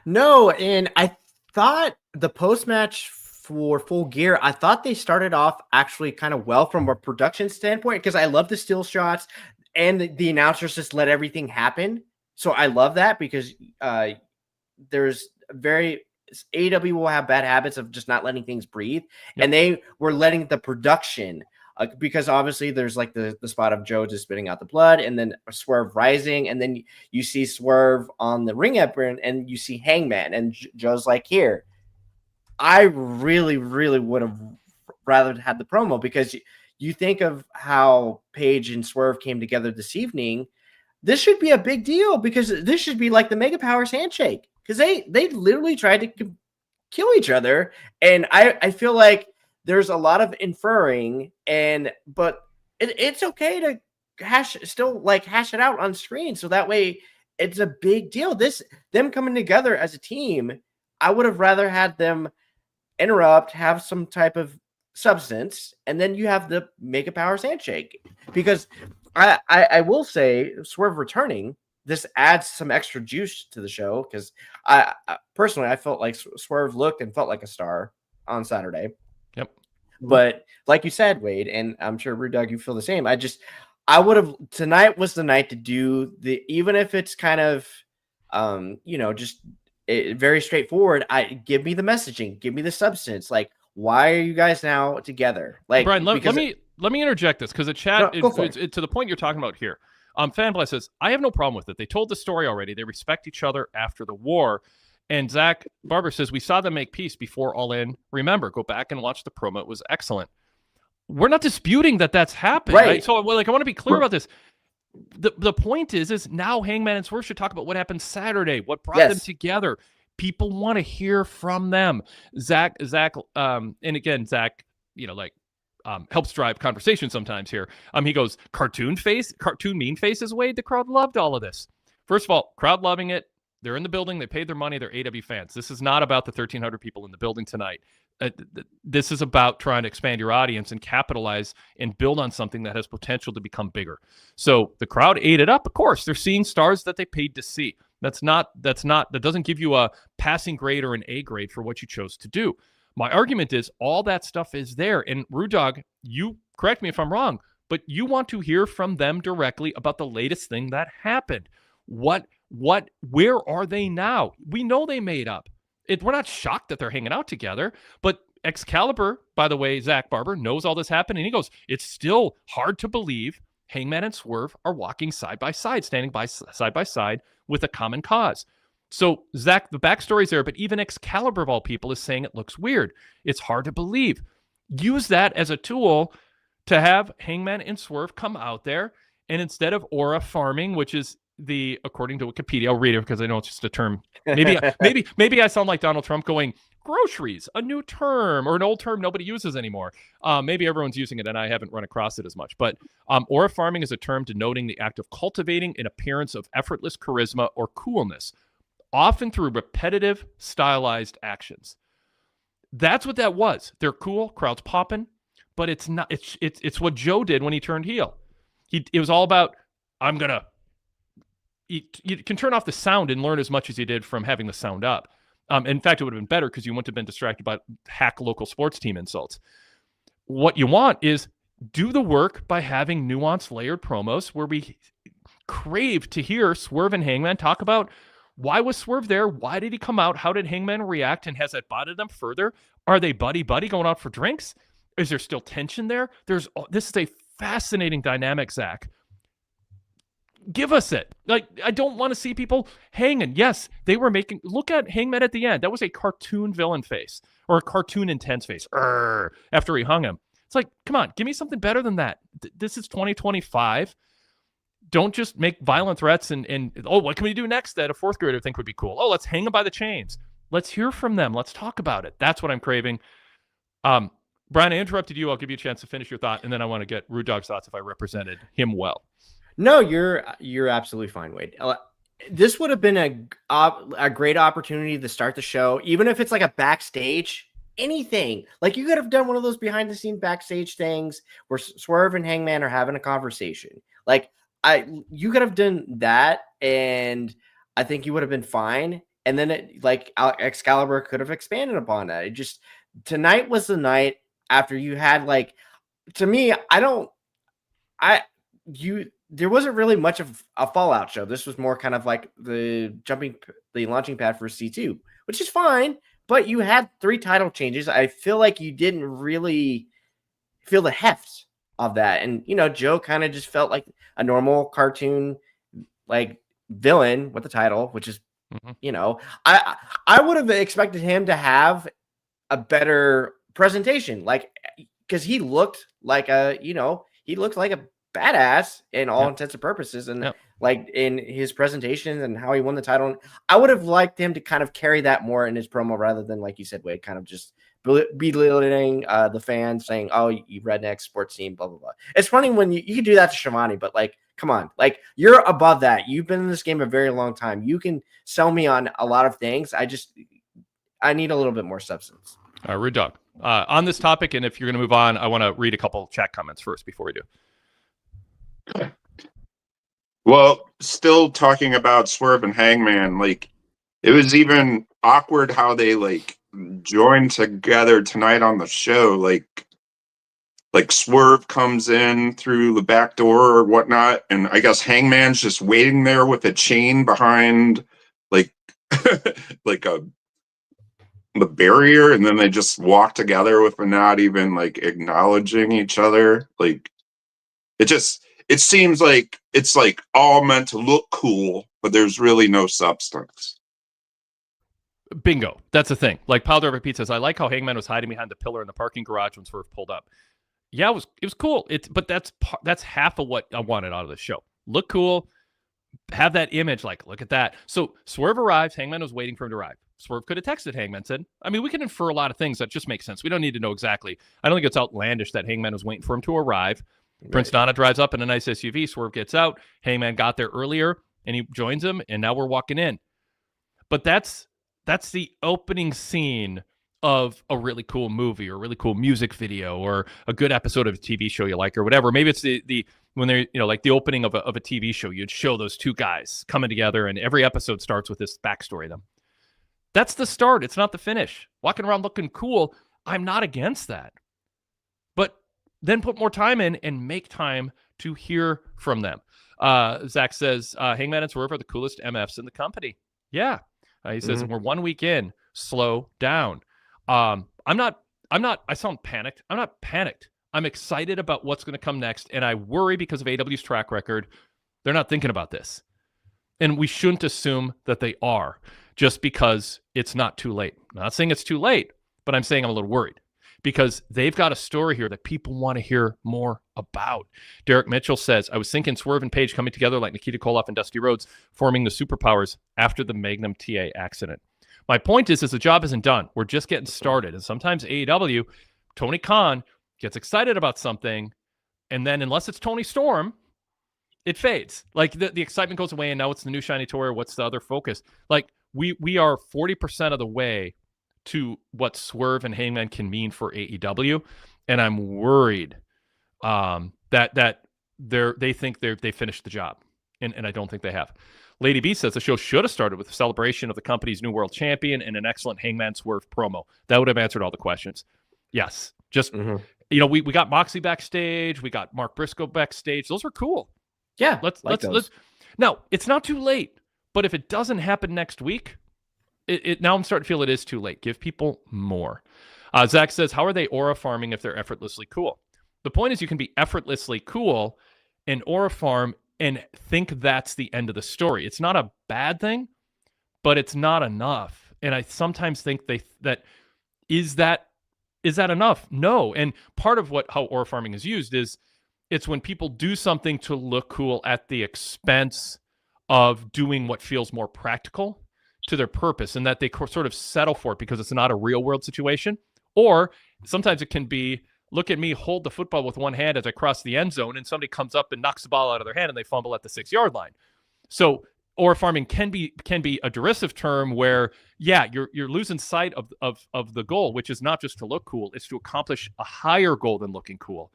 No. And I thought the post-match for Full Gear, I thought they started off actually kind of well from a production standpoint, because I love the still shots and the announcers just let everything happen. So I love that, because there's AEW will have bad habits of just not letting things breathe. Yep. And they were letting the production, because obviously there's like the spot of Joe just spitting out the blood, and then Swerve rising, and then you see Swerve on the ring apron, and you see Hangman, and Joe's like, here. I really, really would have rather had the promo, because you think of how Paige and Swerve came together this evening. This should be a big deal, because this should be like the Mega Powers handshake, because they literally tried to kill each other. And I feel like there's a lot of inferring, but it's okay to hash it out on screen, so that way it's a big deal. Them coming together as a team, I would have rather had them interrupt, have some type of substance, and then you have the make a power handshake. Because I will say, Swerve returning, this adds some extra juice to the show, because I personally, I felt like Swerve looked and felt like a star on Saturday. Yep. But like you said, Wade, and I'm sure Rude Dog, you feel the same. I would have, tonight was the night to do even if it's kind of, just very straightforward. Give me the messaging, give me the substance. Like, why are you guys now together? Like, Brian, let me interject this, because the chat, to the point you're talking about here. Fanblast says, I have no problem with it. They told the story already. They respect each other after the war. And Zach Barber says, we saw them make peace before All In. Remember, go back and watch the promo. It was excellent. We're not disputing that that's happened. Right? So, I want to be clear about this. The point is now Hangman and Swerve should talk about what happened Saturday, what brought them together. People want to hear from them. Zach, and again, Zach, helps drive conversation sometimes here. He goes, cartoon mean faces, Wade. The crowd loved all of this. First of all, crowd loving it. They're in the building. They paid their money. They're AEW fans. This is not about the 1,300 people in the building tonight. This is about trying to expand your audience and capitalize and build on something that has potential to become bigger. So the crowd ate it up. Of course, they're seeing stars that they paid to see. That doesn't give you a passing grade or an A grade for what you chose to do. My argument is all that stuff is there. And Rude Dog, you correct me if I'm wrong, but you want to hear from them directly about the latest thing that happened. Where are they now? We know they made up. We're not shocked that they're hanging out together, but Excalibur, by the way, Zach Barber, knows all this happened, and he goes, it's still hard to believe Hangman and Swerve are walking side by side, standing side by side with a common cause. So, Zach, the backstory's there, but even Excalibur, of all people, is saying it looks weird. It's hard to believe. Use that as a tool to have Hangman and Swerve come out there, and instead of aura farming, which is according to Wikipedia, I'll read it because I know it's just a term. Maybe I sound like Donald Trump going, groceries, a new term or an old term nobody uses anymore. Maybe everyone's using it and I haven't run across it as much. But aura farming is a term denoting the act of cultivating an appearance of effortless charisma or coolness, often through repetitive, stylized actions. That's what that was. They're cool, crowd's popping, but it's not. It's what Joe did when he turned heel. It was all about, you can turn off the sound and learn as much as you did from having the sound up. In fact, it would have been better because you wouldn't have been distracted by hack local sports team insults. What you want is do the work by having nuanced, layered promos where we crave to hear Swerve and Hangman talk about why was Swerve there? Why did he come out? How did Hangman react? And has that bonded them further? Are they buddy-buddy going out for drinks? Is there still tension there? This is a fascinating dynamic, Zach. Give us it. Like, I don't want to see people hanging. Yes, they were look at Hangman at the end. That was a cartoon villain face or a cartoon intense face after he hung him. It's like, come on, give me something better than that. This is 2025. Don't just make violent threats and what can we do next that a fourth grader think would be cool? Oh, let's hang him by the chains. Let's hear from them. Let's talk about it. That's what I'm craving. Brian, I interrupted you. I'll give you a chance to finish your thought, and then I want to get Rude Dog's thoughts if I represented him well. No, you're absolutely fine, Wade. This would have been a great opportunity to start the show, even if it's like a backstage, anything. Like, you could have done one of those behind the scenes backstage things where Swerve and Hangman are having a conversation. Like, you could have done that, and I think you would have been fine. And then Excalibur could have expanded upon that. Tonight was the night after you had, like, to me, there wasn't really much of a fallout show. This was more kind of like the launching pad for C2, which is fine, but you had 3 title changes. I feel like you didn't really feel the heft of that. And, Joe kind of just felt like a normal cartoon, like, villain with the title, which is, I would have expected him to have a better presentation, like, because he looked like a badass in all intents and purposes, and like in his presentations and how he won the title. I would have liked him to kind of carry that more in his promo rather than, like you said, Wade, kind of just belittling the fans, saying, "Oh, you redneck sports team, blah blah blah." It's funny when you can do that to Shivani, but like Come on, like you're above that. You've been in this game a very long time. You can sell me on a lot of things. I need a little bit more substance. All right, Rude Dog. On this topic, and if you're going to move on, I want to read a couple chat comments first before we do. Well, still talking about Swerve and Hangman, like it was even awkward how they like joined together tonight on the show. Like Swerve comes in through the back door or whatnot, and I guess Hangman's just waiting there with a chain behind like like the barrier, and then they just walk together with not even like acknowledging each other. Like it seems like it's like all meant to look cool, but there's really no substance. Bingo. That's the thing. Like Pile Driver Pete says, I like how Hangman was hiding behind the pillar in the parking garage when Swerve pulled up. Yeah, it was cool. But that's half of what I wanted out of the show. Look cool, have that image, like, look at that. So Swerve arrives, Hangman was waiting for him to arrive. Swerve could have texted Hangman, said, I mean, we can infer a lot of things that just make sense. We don't need to know exactly. I don't think it's outlandish that Hangman was waiting for him to arrive. Right. Prince Nana drives up in a nice SUV. Swerve gets out. Hangman got there earlier, and he joins him, and now we're walking in. But that's the opening scene of a really cool movie or a really cool music video or a good episode of a TV show you like or whatever. Maybe it's the when they're, like the opening of a TV show, you'd show those two guys coming together, and every episode starts with this backstory of them. That's the start. It's not the finish. Walking around looking cool, I'm not against that. But then put more time in and make time to hear from them. Zach says, Hangman and Swerve are the coolest MFs in the company. Yeah. He says, we're 1 week in. Slow down. I sound panicked. I'm not panicked. I'm excited about what's going to come next, and I worry because of AEW's track record. They're not thinking about this. And we shouldn't assume that they are just because it's not too late. I'm not saying it's too late, but I'm saying I'm a little worried because they've got a story here that people want to hear more about. Derek Mitchell says, I was thinking Swerve and Page coming together like Nikita Koloff and Dusty Rhodes, forming the Superpowers after the Magnum TA accident. My point is the job isn't done. We're just getting started. And sometimes AEW, Tony Khan gets excited about something, and then unless it's Tony Storm, it fades. Like the excitement goes away, and now it's the new shiny toy, or what's the other focus? Like we are 40% of the way to what Swerve and Hangman can mean for AEW, and I'm worried that they think they finished the job, and I don't think they have. Lady B says the show should have started with a celebration of the company's new world champion and an excellent Hangman Swerve promo. That would have answered all the questions. Yes, just we got Moxley backstage, we got Mark Briscoe backstage. Those were cool. Yeah, let's. Now it's not too late, but if it doesn't happen next week, now I'm starting to feel it is too late. Give people more. Zach says, how are they aura farming if they're effortlessly cool? The point is you can be effortlessly cool and aura farm and think that's the end of the story. It's not a bad thing, but it's not enough. And I sometimes think is that enough? No. And part of how aura farming is used is it's when people do something to look cool at the expense of doing what feels more practical to their purpose, and that they sort of settle for it because it's not a real world situation. Or sometimes it can be, look at me hold the football with one hand as I cross the end zone, and somebody comes up and knocks the ball out of their hand and they fumble at the 6-yard line. So aura farming can be a derisive term where, yeah, you're losing sight of the goal, which is not just to look cool, it's to accomplish a higher goal than looking cool.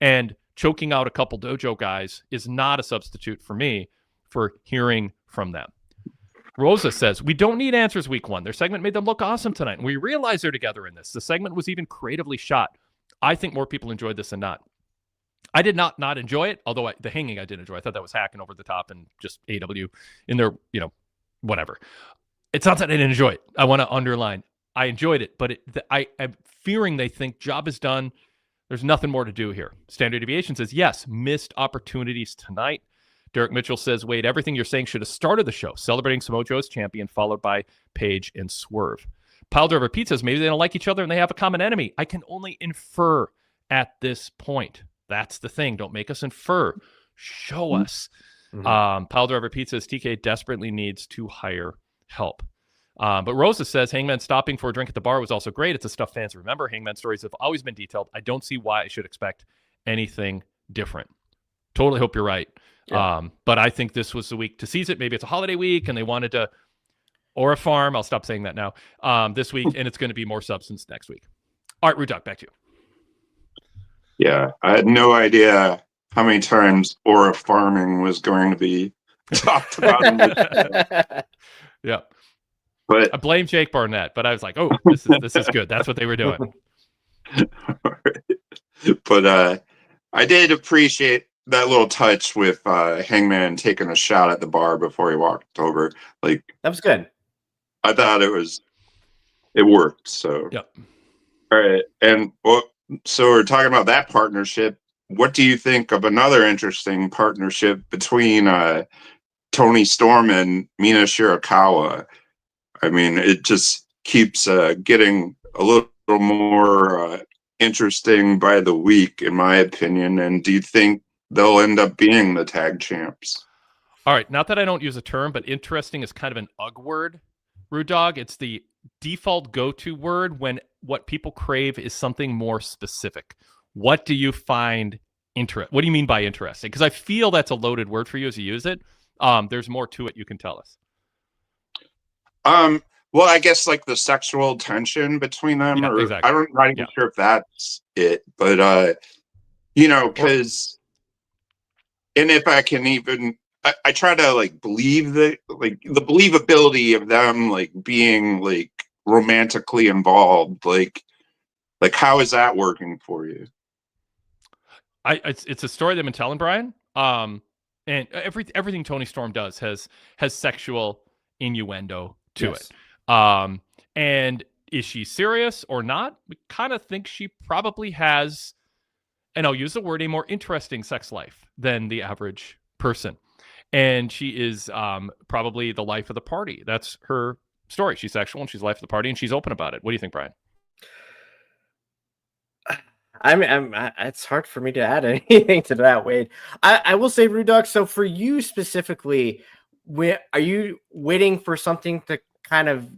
And choking out a couple dojo guys is not a substitute for me for hearing from them. Rosa says, we don't need answers week one. Their segment made them look awesome tonight, and we realize they're together in this. The segment was even creatively shot. I think more people enjoyed this than not. I did not enjoy it, although the hanging I did enjoy. I thought that was hacking over the top and just AW in their, whatever. It's not that I didn't enjoy it. I want to underline. I enjoyed it, but I'm fearing they think job is done. There's nothing more to do here. Standard Deviation says, yes, missed opportunities tonight. Derek Mitchell says, Wade, everything you're saying should have started the show, celebrating Samoa Joe as champion, followed by Page and Swerve. Pile Driver Pete says, maybe they don't like each other and they have a common enemy. I can only infer at this point. That's the thing. Don't make us infer. Show us. Pile Driver Pete says, TK desperately needs to hire help. But Rosa says, Hangman stopping for a drink at the bar was also great. It's a stuff fans remember. Hangman stories have always been detailed. I don't see why I should expect anything different. Totally hope you're right. Yeah. But I think this was the week to seize it. Maybe it's a holiday week and they wanted to, or a farm. I'll stop saying that now. This week, and it's going to be more substance next week. All right, Rudock, back to you. Yeah, I had no idea how many times aura farming was going to be talked about in this. Yeah. But I blame Jake Barnett, but I was like, oh, this is good. That's what they were doing. But I did appreciate that little touch with Hangman taking a shot at the bar before he walked over. Like, that was good. I thought it worked. So Yep. All right, and so we're talking about that partnership. What do you think of another interesting partnership between Tony Storm and Mina Shirakawa? I mean, it just keeps getting a little more interesting by the week, in my opinion. And do you think they'll end up being the tag champs? All right, not that I don't use a term, but interesting is kind of an UG word, Rudog. It's the default go-to word when what people crave is something more specific. What do you find interesting? What do you mean by interesting? Because I feel that's a loaded word for you as you use it. There's more to it you can tell us. Well, I guess like the sexual tension between them, Yeah, or exactly. I'm not even sure if that's it, but because, and if I can even, I try to like believe that, like the believability of them like being like romantically involved, like how is that working for you? It's a story they've been telling, Brian. And everything Tony Storm does has sexual innuendo to it. And is she serious or not? We kind of think she probably has, and I'll use the word, a more interesting sex life than the average person. And she is probably the life of the party. That's her story. She's sexual and she's life of the party, and she's open about it. What do you think, Brian? It's hard for me to add anything to that, Wade. I will say, Rudok, so for you specifically, are you waiting for something to kind of,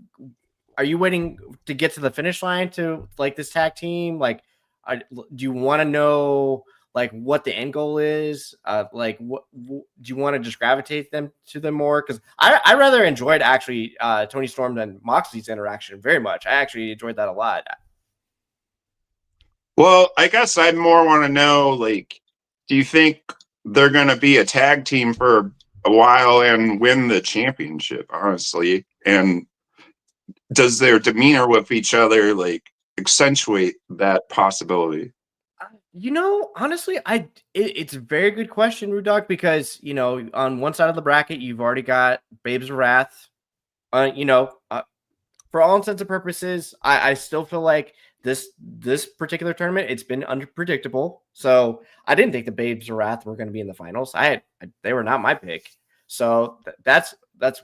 are you waiting to get to the finish line to like this tag team? Like, do you want to know like what the end goal is? Like, what do you want to just gravitate to them more? Because I rather enjoyed actually Tony Storm than Moxley's interaction very much. I actually enjoyed that a lot. Well, I guess I more want to know, like, do you think they're going to be a tag team for a while and win the championship, honestly? And does their demeanor with each other, like, accentuate that possibility? Honestly, it's a very good question, Rudok, because, on one side of the bracket, you've already got Babes of Wrath. For all intents and purposes, I still feel like this particular tournament, it's been unpredictable. So I didn't think the Babes of Wrath were going to be in the finals. They were not my pick. So that's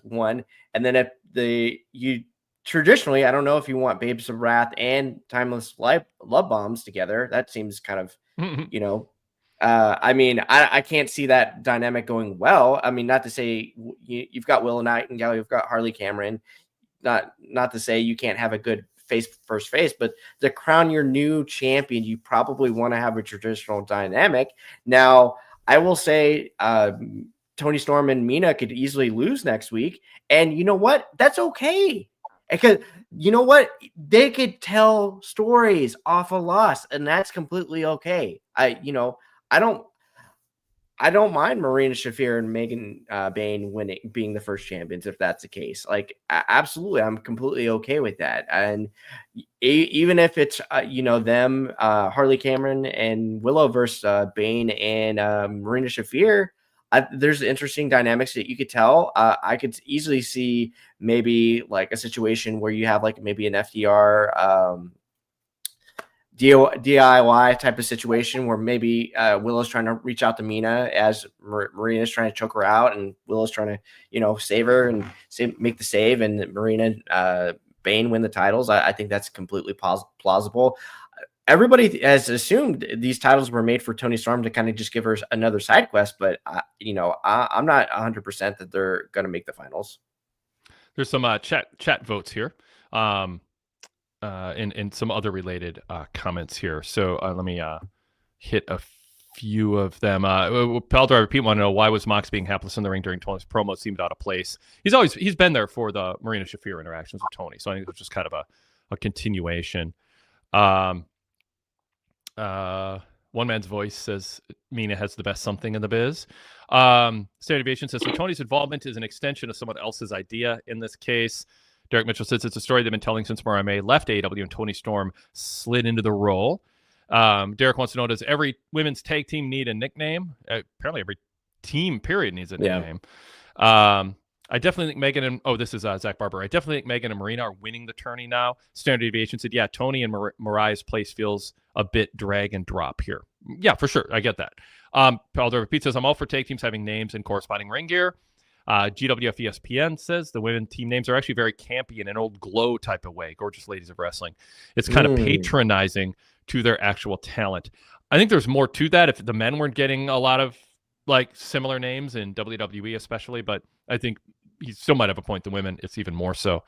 one. And then traditionally, I don't know if you want Babes of Wrath and Timeless Love Bombs together. That seems kind of, I can't see that dynamic going well. I mean, not to say you've got Willow Nightingale, you've got Harley Cameron. Not to say you can't have a good first face, but to crown your new champion, you probably want to have a traditional dynamic. Now, I will say Tony Storm and Mina could easily lose next week. And you know what? That's okay. Because you know what? They could tell stories off a loss, and that's completely okay. I don't mind Marina Shafir and Megan Bayne being the first champions if that's the case. Like, absolutely, I'm completely okay with that. And even if it's them, Harley Cameron and Willow versus Bayne and Marina Shafir, there's interesting dynamics that you could tell. I could easily see maybe like a situation where you have like maybe an FDR. DIY type of situation where maybe Willow's trying to reach out to Mina as Marina's trying to choke her out, and Willow's trying to, save her and make the save, and Marina Bayne win the titles. I think that's completely plausible. Everybody has assumed these titles were made for Tony Storm to kind of just give her another side quest, but I'm not 100% that they're going to make the finals. There's some chat votes here. And some other related comments here. So let me hit a few of them. PWTorch people want to know, why was Mox being hapless in the ring during Tony's promo? Seemed out of place. He's been there for the Marina Shafir interactions with Tony, so I think it was just kind of a continuation. One man's voice says Mina has the best something in the biz. Standard Deviation says, so Tony's involvement is an extension of someone else's idea in this case. Derek Mitchell says it's a story they've been telling since Mariah May left AEW and Tony Storm slid into the role. Derek wants to know, does every women's tag team need a nickname? Apparently every team period needs a nickname. I definitely think Megan and this is Zach Barber. I definitely think Megan and Marina are winning the tourney now. Standard Deviation said, yeah, Tony and Mariah's place feels a bit drag and drop here. Yeah, for sure. I get that. PWTorch Pete says, I'm all for tag teams having names and corresponding ring gear. GWF ESPN says the women team names are actually very campy in an old Glow type of way. Gorgeous Ladies of Wrestling. It's kind of patronizing to their actual talent. I think there's more to that if the men weren't getting a lot of like similar names in WWE especially, but I think he still might have a point. The women, it's even more so.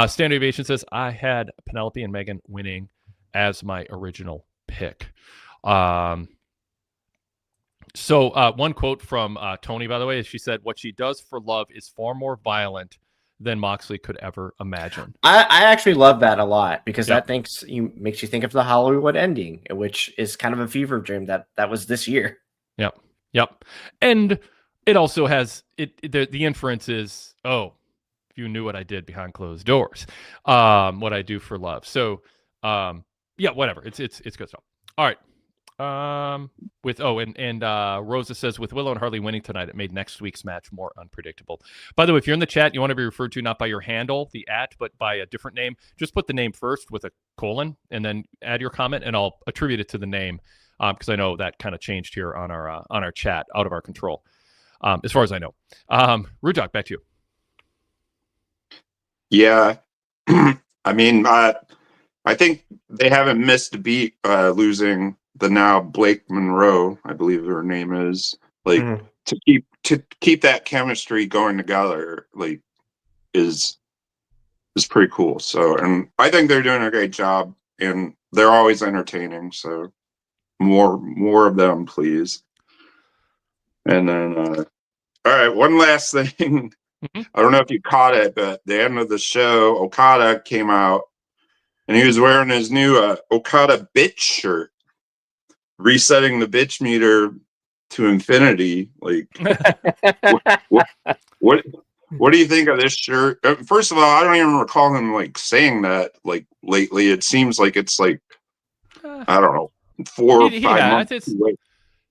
Standard Deviation says, I had Penelope and Megan winning as my original pick. So one quote from Tony, by the way, is she said, what she does for love is far more violent than Moxley could ever imagine. I actually love that a lot because that makes you think of the Hollywood ending, which is kind of a fever dream that was this year. Yep. And it also has the inference is, if you knew what I did behind closed doors, what I do for love. So whatever. It's good stuff. All right. Rosa says, with Willow and Harley winning tonight, it made next week's match more unpredictable. By the way, if you're in the chat, you want to be referred to not by your handle, the @ but by a different name, just put the name first with a colon and then add your comment, and I'll attribute it to the name, because I know that kind of changed here on our chat, out of our control, as far as I know. Rude Dog, back to you. Yeah, I mean, I think they haven't missed a beat losing the now Blake Monroe, I believe her name is, like to keep that chemistry going together, like is pretty cool. So, and I think they're doing a great job, and they're always entertaining. So, more of them, please. And then, all right, one last thing. I don't know if you caught it, but at the end of the show, Okada came out, and he was wearing his new Okada bitch shirt, resetting the bitch meter to infinity. Like, what do you think of this shirt? First of all, I don't even recall him like saying that like lately. It seems like it's like I don't know, 4 or 5 months.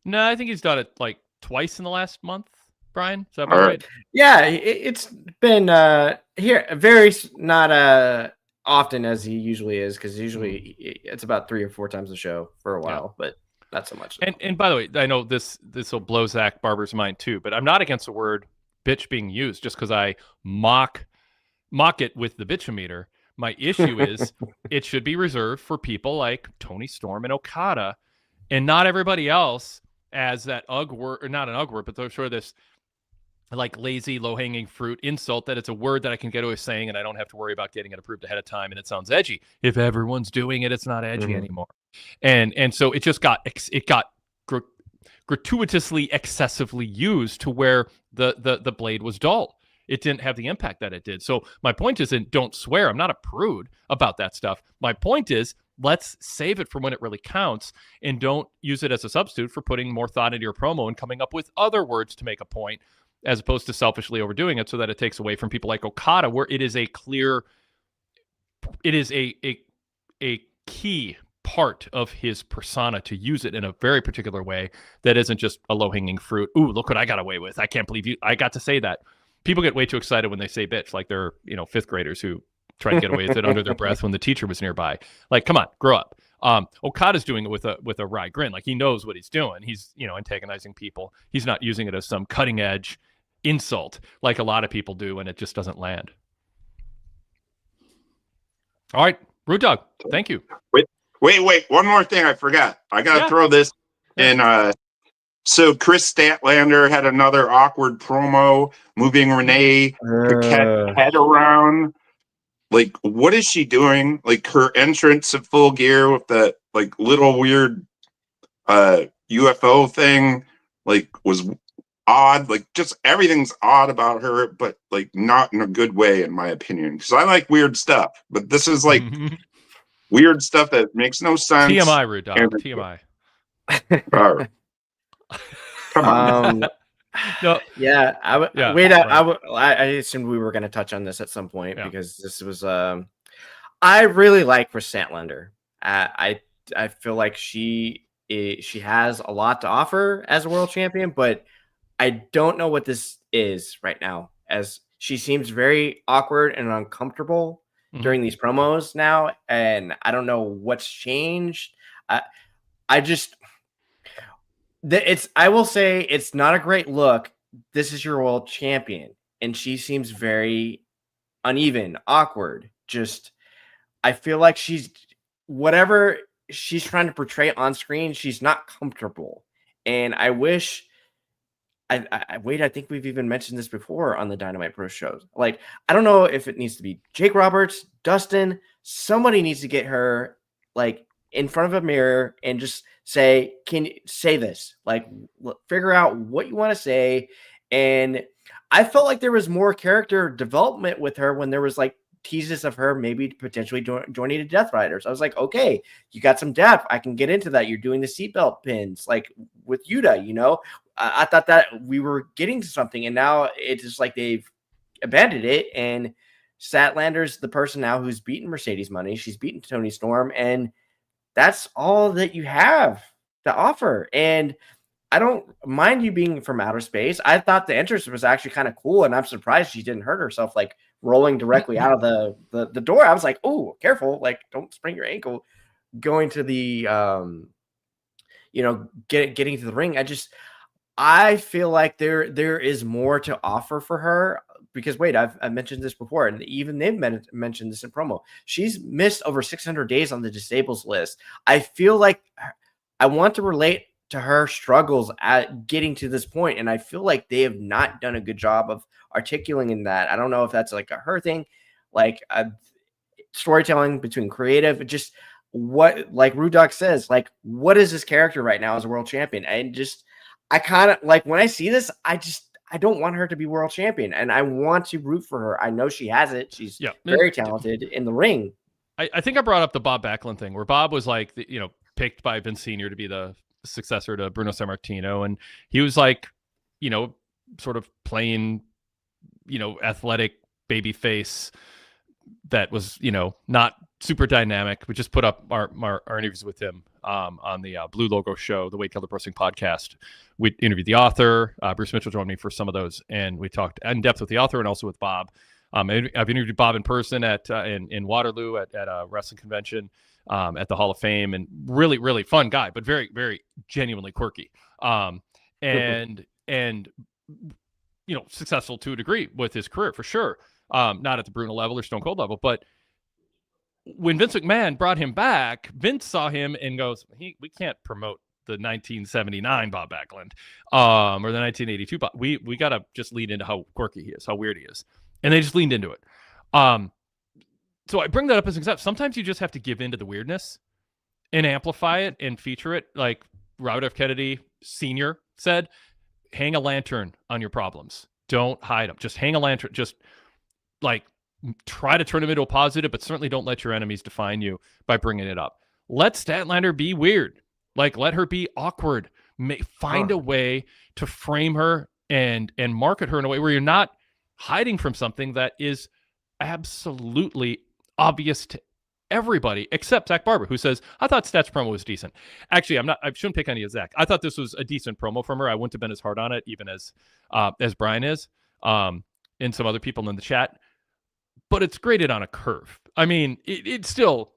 No, I think he's done it like twice in the last month. Brian, is that about right? Yeah, it's been here very not often as he usually is, because usually it's about 3 or 4 times a show for a while, but not so much. And by the way, I know this will blow Zach Barber's mind too, but I'm not against the word bitch being used just because I mock it with the bitchometer. My issue is it should be reserved for people like Tony Storm and Okada, and not everybody else as that UG word, or not an UG word, but sort of this like lazy, low-hanging fruit insult that it's a word that I can get away saying and I don't have to worry about getting it approved ahead of time and it sounds edgy. If everyone's doing it, it's not edgy anymore. And so it just got gratuitously excessively used to where the blade was dull. It didn't have the impact that it did. So my point isn't don't swear. I'm not a prude about that stuff. My point is let's save it for when it really counts and don't use it as a substitute for putting more thought into your promo and coming up with other words to make a point, as opposed to selfishly overdoing it so that it takes away from people like Okada, where it is a key part of his persona to use it in a very particular way that isn't just a low-hanging fruit. Ooh, look what I got away with. I can't believe I got to say that. People get way too excited when they say bitch, like they're, 5th graders who try to get away with it under their breath when the teacher was nearby. Like, come on, grow up. Okada's doing it with a wry grin. Like, he knows what he's doing. He's, antagonizing people. He's not using it as some cutting edge insult like a lot of people do, and it just doesn't land. All right, Rude Dog, thank you. Wait, one more thing I forgot. I gotta throw this in. So Chris Statlander had another awkward promo, moving Renee Paquette's head around. Like, what is she doing? Like, her entrance at Full Gear with that like little weird UFO thing like was odd. Like just everything's odd about her, but like not in a good way, in my opinion. Because I like weird stuff, but this is like weird stuff that makes no sense. TMI, Rude Dog. TMI. Come on. No. Yeah, I assumed we were going to touch on this at some point because this was. I really like Chris Statlander. I feel like she has a lot to offer as a world champion, but I don't know what this is right now, as she seems very awkward and uncomfortable during these promos now, and I don't know what's changed. I will say it's not a great look. This is your world champion, and she seems very uneven, awkward. Just, I feel like whatever she's trying to portray on screen, she's not comfortable. And I wish, Wade, I think we've even mentioned this before on the Dynamite Pro shows. Like, I don't know if it needs to be Jake Roberts, Dustin, somebody needs to get her like in front of a mirror and just say, can you say this? Like, figure out what you want to say. And I felt like there was more character development with her when there was like teases of her maybe potentially joining the Death Riders. I was like, okay, you got some depth. I can get into that. You're doing the seatbelt pins like with Yuta, you know. I thought that we were getting to something, and now it's just like they've abandoned it. And Statlander's the person now who's beaten Mercedes Money. She's beaten Tony Storm, and that's all that you have to offer. And I don't mind you being from outer space. I thought the entrance was actually kind of cool, and I'm surprised she didn't hurt herself, like rolling directly out of the door. I was like, oh, careful, like don't sprain your ankle going to the getting to the ring. I feel like there is more to offer for her, because wait, I've mentioned this before, and even they've mentioned this in promo. She's missed over 600 days on the disables list. I feel like I want to relate to her struggles at getting to this point, and I feel like they have not done a good job of articulating that. I don't know if that's like a her thing, like storytelling between creative, just what, like Rude Dog says, like what is this character right now as a world champion? And just, I kind of like when I see this, I don't want her to be world champion, and I want to root for her. I know she has it. She's very talented in the ring. I think I brought up the Bob Backlund thing, where Bob was like, picked by Vince Sr. to be the successor to Bruno Sammartino, and he was like, sort of playing, athletic baby face that was, not super dynamic. We just put up our interviews with him on the Blue Logo show, the Wade Keller Pro Wrestling podcast. We interviewed the author. Bruce Mitchell joined me for some of those, and we talked in depth with the author and also with Bob. I've interviewed Bob in person in Waterloo at a wrestling convention at the Hall of Fame, and really, really fun guy, but very, very genuinely quirky. And successful to a degree with his career for sure. Not at the Bruno level or Stone Cold level, but when Vince McMahon brought him back, Vince saw him and goes, we can't promote the 1979 Bob Backlund or the 1982 Bob. We got to just lean into how quirky he is, how weird he is. And they just leaned into it. So I bring that up as an example. Sometimes you just have to give into the weirdness and amplify it and feature it. Like Robert F. Kennedy Sr. said, hang a lantern on your problems. Don't hide them. Just hang a lantern. Just like try to turn them into a positive, but certainly don't let your enemies define you by bringing it up. Let Statlander be weird. Like let her be awkward. Find a way to frame her and market her in a way where you're not hiding from something that is absolutely obvious to everybody except Zach Barber, who says, I thought Stat's promo was decent. Actually, I shouldn't pick any of Zach. I thought this was a decent promo from her. I wouldn't have been as hard on it, even as Brian is, and some other people in the chat. But it's graded on a curve. I mean, it's still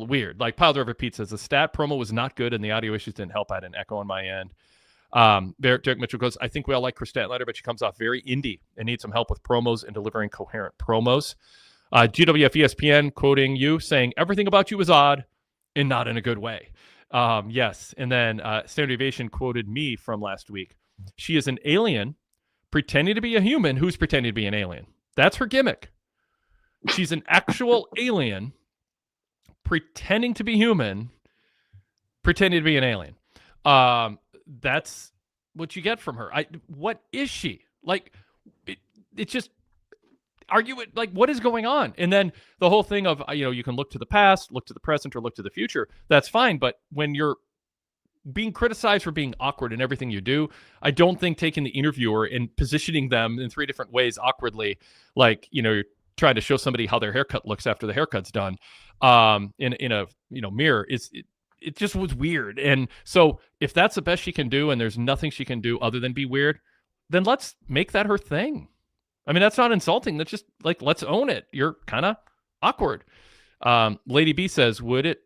weird. Like Pile Driver Pete says, the Stat promo was not good and the audio issues didn't help. I had an echo on my end. Derek Mitchell goes, I think we all like Chris Statlander, but she comes off very indie and needs some help with promos and delivering coherent promos. GWF ESPN quoting you, saying, everything about you is odd and not in a good way. Yes. And then Standard Deviation quoted me from last week. She is an alien pretending to be a human who's pretending to be an alien. That's her gimmick. She's an actual alien pretending to be human, pretending to be an alien. That's what you get from her. What is she? Like, it's just argue it. Like, what is going on? And then the whole thing of, you can look to the past, look to the present, or look to the future. That's fine. But when you're being criticized for being awkward in everything you do, I don't think taking the interviewer and positioning them in 3 different ways awkwardly, like, you're trying to show somebody how their haircut looks after the haircut's done, in a mirror, it just was weird. And so if that's the best she can do and there's nothing she can do other than be weird, then let's make that her thing. I mean, that's not insulting. That's just like, let's own it. You're kind of awkward. Lady B says, would it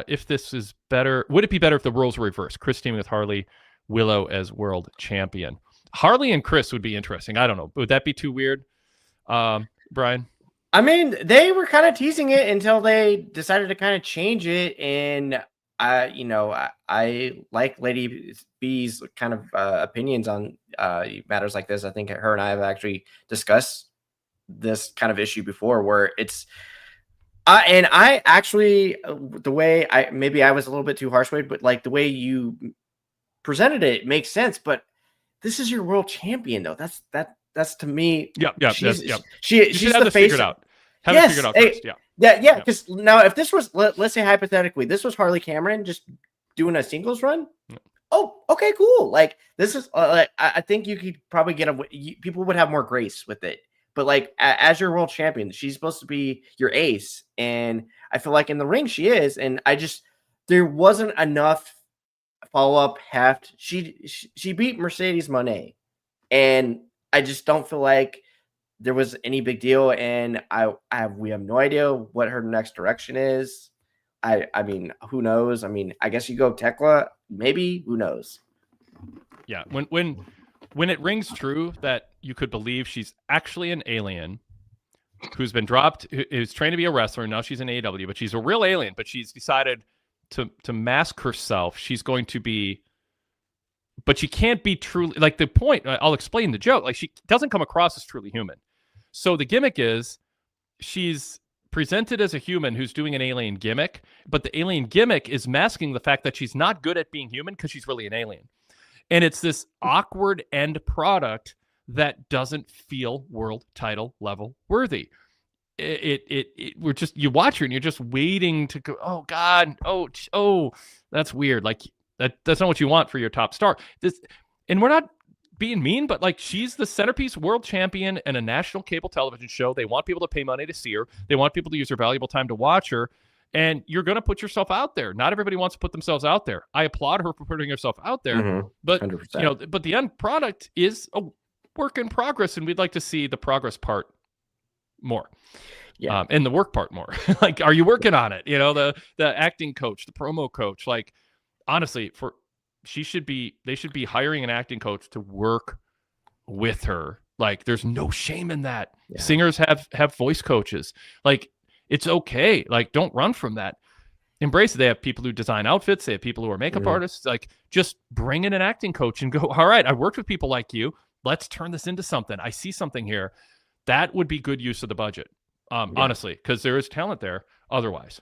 if this is better, would it be better if the roles were reversed? Chris teaming with Harley, Willow as world champion. Harley and Chris would be interesting. I don't know. Would that be too weird, Brian? I mean, they were kind of teasing it until they decided to kind of change it. And I like Lady B's kind of opinions on matters like this. I think her and I have actually discussed this kind of issue before, where it's and I actually, the way I was a little bit too harsh with, but like the way you presented it makes sense. But this is your world champion, though. That's to me. She's the face. Figured out. Have it figured out first. Yeah. Because now, if this was, let's say hypothetically, this was Harley Cameron just doing a singles run. Yeah. Oh, okay, cool. Like, this is I think you could probably people would have more grace with it. But like, as your world champion, she's supposed to be your ace, and I feel like in the ring she is. And there wasn't enough follow up heft. She beat Mercedes Moné, and I just don't feel like there was any big deal. And we have no idea what her next direction is. I mean, who knows? I mean, I guess you go Tekla, maybe. Who knows? Yeah, when it rings true that you could believe she's actually an alien who's been dropped, who's trained to be a wrestler, and now she's in AEW, but she's a real alien, but she's decided to mask herself. She's going to be, but she can't be truly, like, the point, I'll explain the joke, like, she doesn't come across as truly human. So the gimmick is she's presented as a human who's doing an alien gimmick, but the alien gimmick is masking the fact that she's not good at being human because she's really an alien. And it's this awkward end product that doesn't feel world title level worthy. We're just, you watch her and you're just waiting to go, oh God, oh, that's weird. Like, that's not what you want for your top star. And we're not being mean, but like, she's the centerpiece world champion in a national cable television show. They want people to pay money to see her. They want people to use their valuable time to watch her. And you're going to put yourself out there. Not everybody wants to put themselves out there. I applaud her for putting herself out there, but 100%. But the end product is a work in progress, and we'd like to see the progress part more, and the work part more. Like, are you working on it? The acting coach, the promo coach. Like, honestly, they should be hiring an acting coach to work with her. Like, there's no shame in that. Yeah. Singers have voice coaches. Like, it's okay. Like, don't run from that. Embrace it. They have people who design outfits. They have people who are makeup artists. Like, just bring in an acting coach and go, all right, I worked with people like you. Let's turn this into something. I see something here. That would be good use of the budget, honestly, because there is talent there otherwise.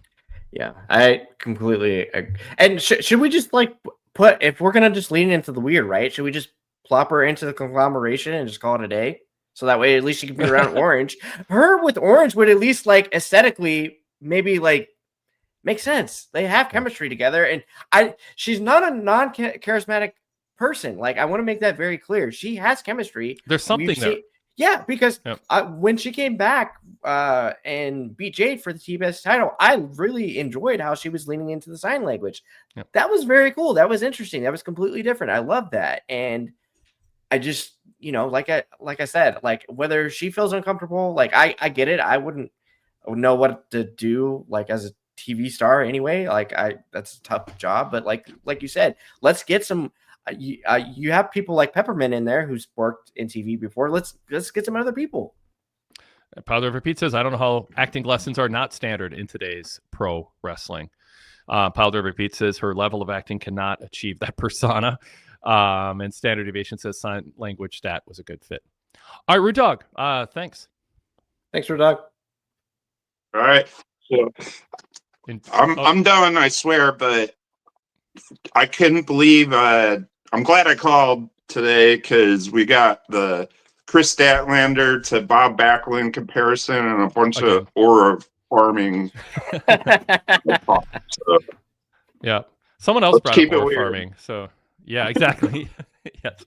Yeah, I completely agree. And should we just if we're going to just lean into the weird, right? Should we just plop her into the conglomeration and just call it a day? So that way, at least she can be around Orange. Her with Orange would at least, like, aesthetically maybe, like, make sense. They have chemistry together, and she's not a non-charismatic person. Like, I want to make that very clear. She has chemistry. There's something there. Yeah, because when she came back and beat Jade for the TBS title, I really enjoyed how she was leaning into the sign language. Yep. That was very cool. That was interesting. That was completely different. I love that, and I just, like I said, like, whether she feels uncomfortable, like, I get it. I wouldn't know what to do, like, as a TV star anyway. Like, that's a tough job, but like you said, let's get some. You have people like Peppermint in there who's worked in TV before. Let's get some other people. PWTorch says, I don't know how acting lessons are not standard in today's pro wrestling. PWTorch says her level of acting cannot achieve that persona. And Standard Deviation says sign language stat was a good fit. All right, Rude Dog. Thanks. Thanks, Rude Dog. All right. So I'm done, I swear, but I couldn't believe. I'm glad I called today because we got the Chris Statlander to Bob Backlund comparison and a bunch of aura farming. So, yeah, someone else brought up aura weird. farming. So yeah, exactly. Yes,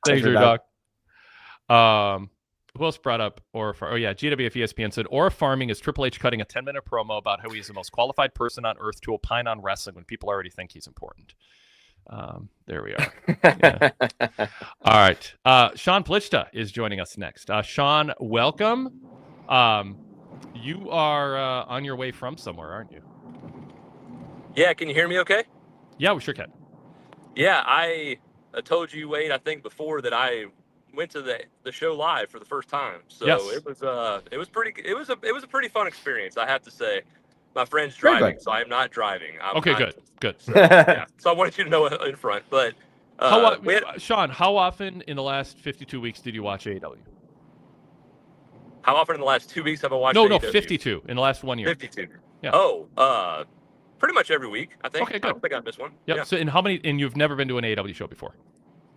thanks, your dog. Who else brought up aura farming? Oh yeah, GWF ESPN said aura farming is Triple H cutting a 10-minute promo about how he's the most qualified person on earth to opine on wrestling when people already think he's important. There we are. Yeah. All right. Sean Plichta is joining us next. Sean, welcome. You are on your way from somewhere, aren't you? Yeah, can you hear me okay? Yeah, we sure can. Yeah, I told you, Wade, I think before that I went to the show live for the first time. So yes. it was a pretty fun experience, I have to say. My friend's driving, so I'm not driving. Good. So, yeah. So I wanted you to know in front. But Sean, how often in the last 52 weeks did you watch AEW? How often in the last 2 weeks have I watched AEW? No, 52 in the last 1 year. 52. Yeah. Oh, pretty much every week, I think. Okay, good. I don't think I missed one. Yep. Yeah. So, and you've never been to an AEW show before?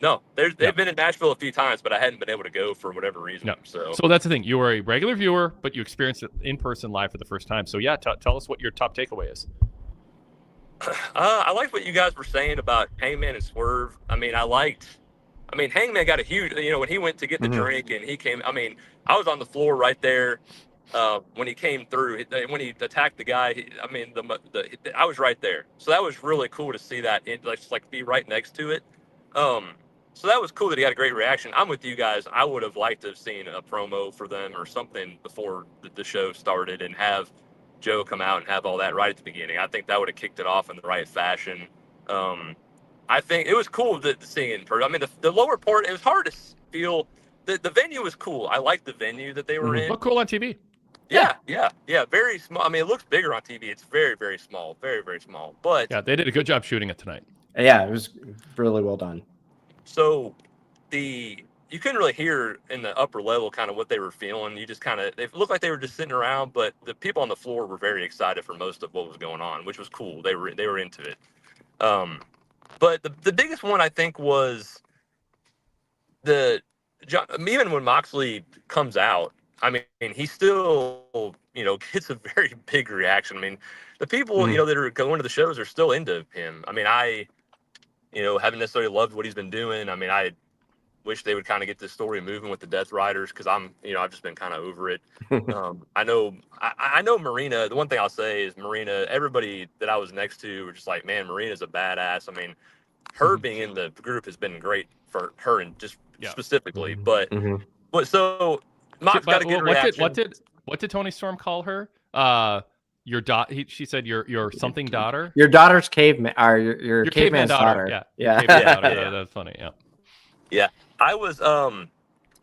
No, they've been in Nashville a few times, but I hadn't been able to go for whatever reason. No. So that's the thing. You were a regular viewer, but you experienced it in person live for the first time. So yeah, tell us what your top takeaway is. I liked what you guys were saying about Hangman and Swerve. Hangman got a huge, when he went to get the drink and he came, I was on the floor right there when he came through, when he attacked the guy. I was right there. So that was really cool to see that, be right next to it. So that was cool that he had a great reaction. I'm with you guys. I would have liked to have seen a promo for them or something before the show started and have Joe come out and have all that right at the beginning. I think that would have kicked it off in the right fashion. I think it was cool to see in person. The lower part, it was hard to feel. The venue was cool. I liked the venue that they were in. Looked cool on TV. Yeah. Very small. It looks bigger on TV. It's very, very small. Very, very small. But yeah, they did a good job shooting it tonight. Yeah, it was really well done. So you couldn't really hear in the upper level kind of what they were feeling. You just they looked like they were just sitting around, but the people on the floor were very excited for most of what was going on, which was cool. They were into it. But the biggest one I think was even when Moxley comes out, he still, gets a very big reaction. The people, that are going to the shows are still into him. I haven't necessarily loved what he's been doing. I wish they would kind of get this story moving with the Death Riders because I've just been kind of over it. I know Marina. The one thing I'll say is Marina, everybody that I was next to were just like, man, Marina's a badass. Her being in the group has been great for her and just specifically. But so Mox got a good reaction. What did Tony Storm call her? She said your something daughter. Your daughter's caveman, or your caveman's daughter. Yeah. That's funny. Yeah. I was the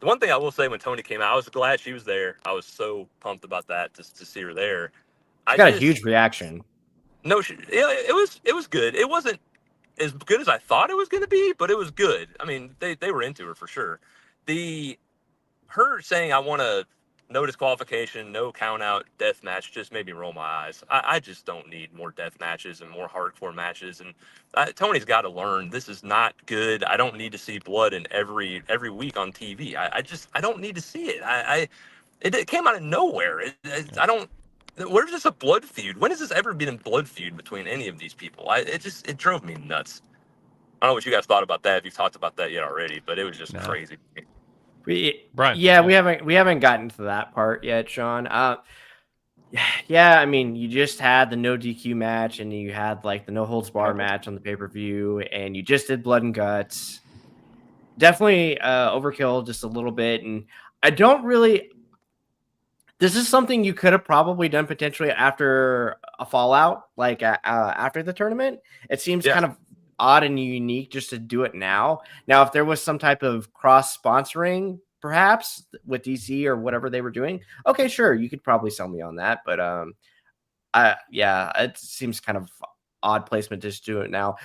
one thing I will say when Tony came out, I was glad she was there. I was so pumped about that to see her there. I got a huge reaction. No, it was good. It wasn't as good as I thought it was going to be, but it was good. They were into her for sure. Her saying I want to no disqualification, no count out death match just made me roll my eyes. I just don't need more death matches and more hardcore matches. And Tony's got to learn this is not good. I don't need to see blood in every week on TV. I don't need to see it. It came out of nowhere. Where's this a blood feud? When has this ever been a blood feud between any of these people? It drove me nuts. I don't know what you guys thought about that, if you've talked about that yet already, but it was just crazy. Brian, we haven't gotten to that part yet, Sean. You just had the no DQ match, and you had the no holds bar match on the pay-per-view, and you just did blood and guts. Definitely overkill just a little bit, and I don't really. This is something you could have probably done potentially after a fallout, after the tournament. It seems kind of odd and unique just to do it now. Now, if there was some type of cross sponsoring, perhaps with DC or whatever they were doing, okay, sure, you could probably sell me on that. But it seems kind of odd placement to just do it now.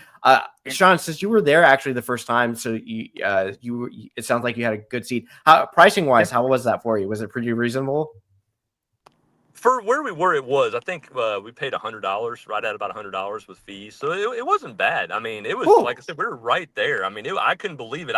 Sean, since you were there actually the first time, so it sounds like you had a good seat. Pricing wise, how was that for you? Was it pretty reasonable? For where we were, I think we paid $100, right at about $100 with fees. So it wasn't bad. I mean, it was, Cool. like I said, we were right there. I mean, I couldn't believe it.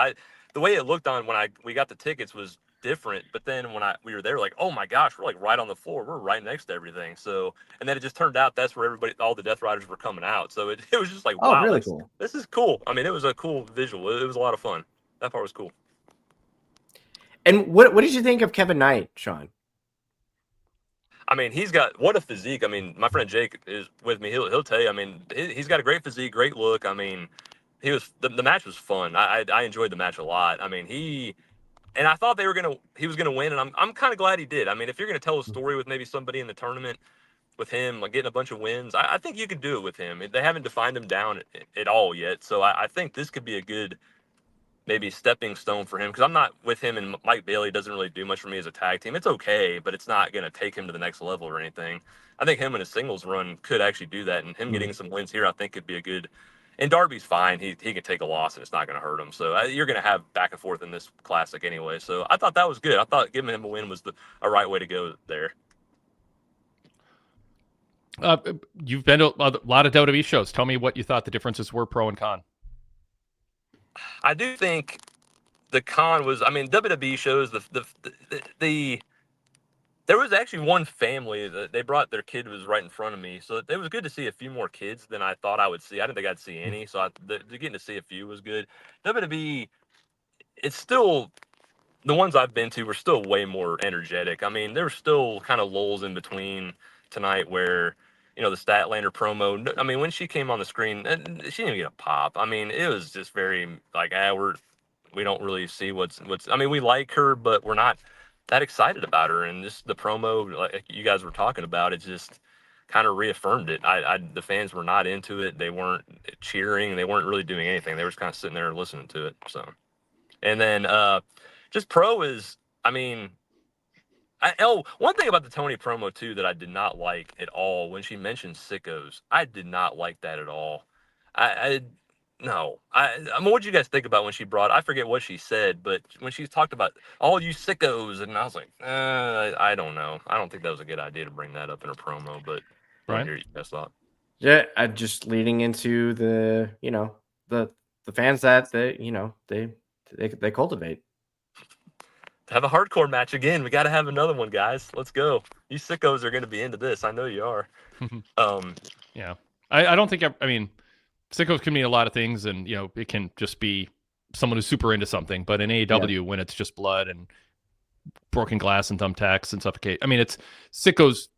The way it looked on when we got the tickets was different. But then when we were there, like, oh my gosh, we're like right on the floor. We're right next to everything. So, and then it just turned out that's where all the Death Riders were coming out. So it was just like, wow, really cool. This is cool. I mean, it was a cool visual. It was a lot of fun. That part was cool. And what did you think of Kevin Knight, Sean? I mean, he's got what a physique. I mean, my friend Jake is with me. He'll tell you. I mean, he's got a great physique, great look. I mean, the match was fun. I enjoyed the match a lot. I mean, and I thought he was gonna win, and I'm kind of glad he did. I mean, if you're gonna tell a story with maybe somebody in the tournament with him, like getting a bunch of wins, I think you could do it with him. They haven't defined him down at all yet, so I think this could be a good maybe stepping stone for him, because I'm not with him, and Mike Bailey doesn't really do much for me as a tag team. It's okay, but it's not going to take him to the next level or anything. I think him and his singles run could actually do that, and him getting some wins here I think could be a good. And Darby's fine. He can take a loss and it's not going to hurt him. So you're going to have back and forth in this classic anyway. So I thought that was good. I thought giving him a win was a right way to go there. You've been to a lot of WWE shows. Tell me what you thought the differences were, pro and con. I do think the con was, I mean, WWE shows there was actually one family that they brought their kid was right in front of me. So it was good to see a few more kids than I thought I would see. I didn't think I'd see any. So getting to see a few was good. WWE, it's still, the ones I've been to were still way more energetic. I mean, there were still kind of lulls in between tonight where, the Statlander promo, I mean, when she came on the screen, she didn't even get a pop. I mean, it was just very like, we don't really see what's, I mean, we like her, but we're not that excited about her. And just the promo, like you guys were talking about, it just kind of reaffirmed it. The fans were not into it. They weren't cheering. They weren't really doing anything. They were just kind of sitting there listening to it. So, and then just pro is, I mean, one thing about the Tony promo too that I did not like at all, when she mentioned sickos, I did not like that at all. No. I mean, what did you guys think about when she I forget what she said, but when she talked about all you sickos, and I was like, I don't know. I don't think that was a good idea to bring that up in a promo, but I hear you guys thought. Yeah, just leading into the fans that they cultivate. Have a hardcore match again. We got to have another one, guys. Let's go. You sickos are going to be into this. I know you are. Yeah. I don't think, I mean, sickos can mean a lot of things, and, it can just be someone who's super into something. But in AEW, when it's just blood and broken glass and thumbtacks and suffocate, I mean, sickos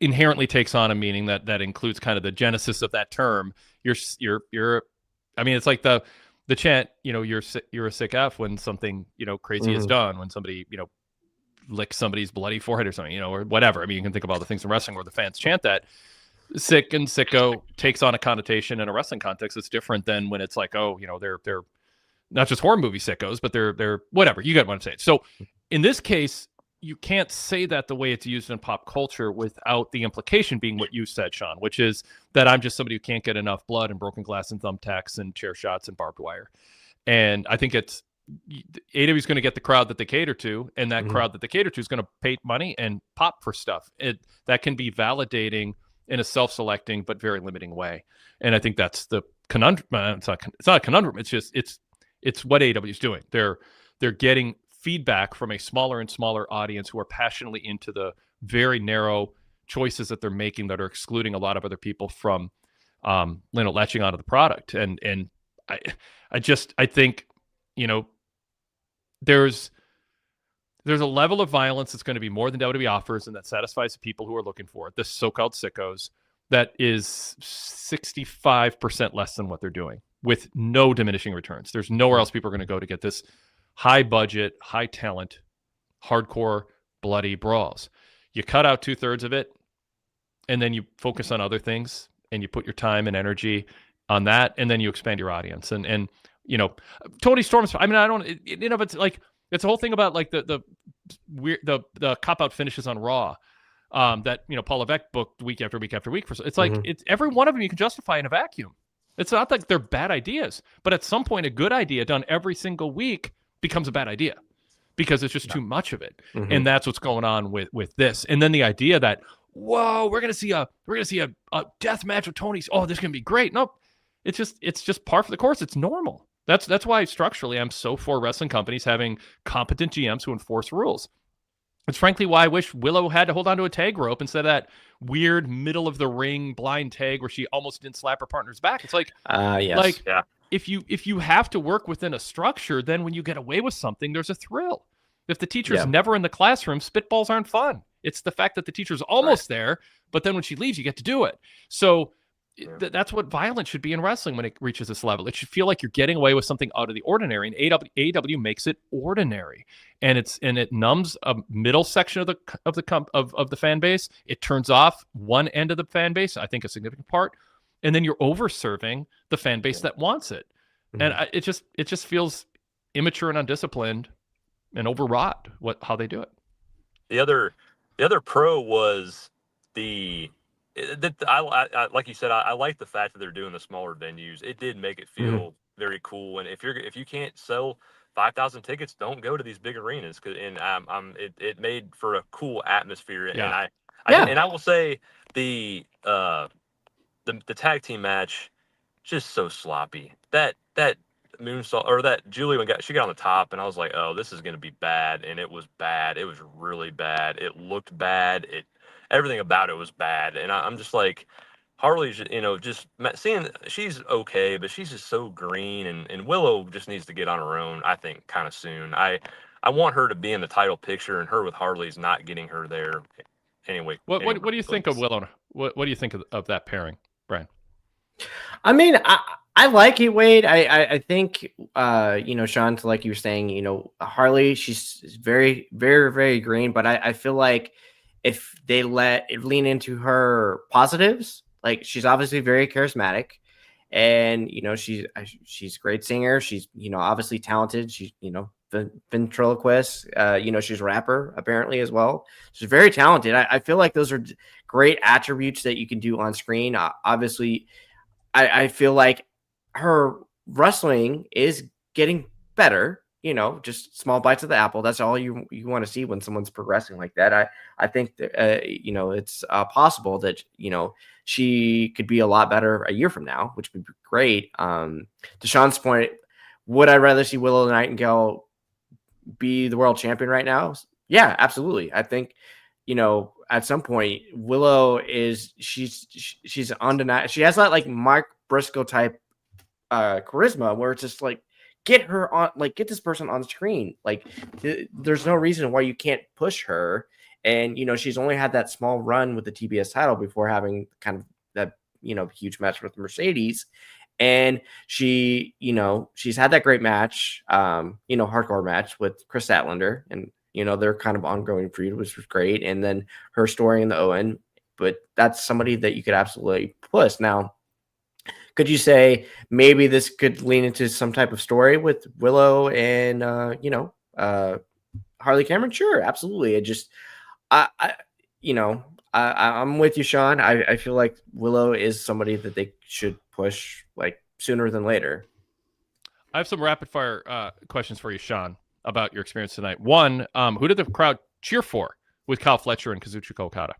inherently takes on a meaning that includes kind of the genesis of that term. I mean, it's like the chant, you're a sick F when something, crazy is done, when somebody, licks somebody's bloody forehead or something, or whatever. I mean, you can think of all the things in wrestling where the fans chant that. Sick and sicko takes on a connotation in a wrestling context that's different than when it's like, oh, they're not just horror movie sickos, but they're whatever. You get what I'm saying. So in this case, you can't say that the way it's used in pop culture without the implication being what you said, Sean, which is that I'm just somebody who can't get enough blood and broken glass and thumbtacks and chair shots and barbed wire. And I think AEW is going to get the crowd that they cater to, and that crowd that they cater to is going to pay money and pop for stuff. That can be validating in a self-selecting but very limiting way. And I think that's the conundrum. It's not a conundrum. It's just it's what AEW is doing. They're getting feedback from a smaller and smaller audience who are passionately into the very narrow choices that they're making that are excluding a lot of other people from latching onto the product. And I think there's a level of violence that's going to be more than WWE offers, and that satisfies the people who are looking for it, the so-called sickos, that is 65% less than what they're doing, with no diminishing returns. There's nowhere else people are going to go to get this high budget, high talent, hardcore, bloody brawls. You cut out 2/3 of it, and then you focus on other things, and you put your time and energy on that, and then you expand your audience. And Tony Storm's, I mean, it's like, it's the whole thing about like the cop-out finishes on Raw that Paul Levesque booked week after week after week. It's like it's every one of them you can justify in a vacuum. It's not like they're bad ideas, but at some point a good idea done every single week becomes a bad idea. because it's just too much of it. Mhm. And that's what's going on with this. And then the idea that, whoa, we're gonna see a death match with Tony's. Oh, this is gonna be great. Nope. It's just par for the course. It's normal. That's why structurally I'm so for wrestling companies having competent GMs who enforce rules. It's frankly why I wish Willow had to hold on to a tag rope instead of that weird middle of the ring blind tag where she almost didn't slap her partner's back. It's like, yes. Yeah. if you have to work within a structure, then when you get away with something, there's a thrill. If the teacher's never in the classroom, spitballs aren't fun. It's the fact that the teacher's almost there, but then when she leaves, you get to do it. So that's what violence should be in wrestling when it reaches this level. It should feel like you're getting away with something out of the ordinary, and AEW makes it ordinary, and it numbs a middle section of the fan base. It turns off one end of the fan base, I think a significant part, and then you're over-serving the fan base that wants it. And it just feels immature and undisciplined and overwrought how they do it. The other pro was I like you said, I like the fact that they're doing the smaller venues. It did make it feel very cool. And if you can't sell 5,000 tickets, don't go to these big arenas. It made for a cool atmosphere. Yeah. And I will say the tag team match, just so sloppy. That moonsault, or that Julie she got on the top, and I was like, oh, this is going to be bad. And it was bad. It was really bad. It looked bad. Everything about it was bad. And I'm just like, Harley, just seeing she's okay, but she's just so green, and Willow just needs to get on her own, I think, kind of soon. I want her to be in the title picture, and her with Harley's not getting her there anyway. What do you think of Willow? What do you think of that pairing, Brian? I mean, I like it, Wade. I think, Sean, like you were saying, Harley, she's very, very, very green, but I feel like if they lean into her positives, like she's obviously very charismatic, and, she's a great singer. She's, obviously talented. She's, ventriloquist, she's a rapper apparently as well. She's very talented. I feel like those are great attributes that you can do on screen. Obviously, I feel like her wrestling is getting better, just small bites of the apple. That's all you want to see when someone's progressing like that. I think that, it's possible that, she could be a lot better a year from now, which would be great. To Sean's point, would I rather see Willow Nightingale be the world champion right now? Yeah, absolutely. I think, at some point, Willow she's undeniable. She has that like Mark Briscoe type charisma where it's just like, get this person on screen. Like there's no reason why you can't push her. And, she's only had that small run with the TBS title before having kind of that, huge match with Mercedes. And she's had that great match, hardcore match with Chris Statlander, and, their kind of ongoing feud, which was great. And then her story in the ON, but that's somebody that you could absolutely push. Now, could you say maybe this could lean into some type of story with Willow and, Harley Cameron? Sure. Absolutely. It just, I'm with you, Sean. I feel like Willow is somebody that they should push like sooner than later. I have some rapid fire questions for you, Sean, about your experience tonight. One, who did the crowd cheer for with Kyle Fletcher and Kazuchika Okada?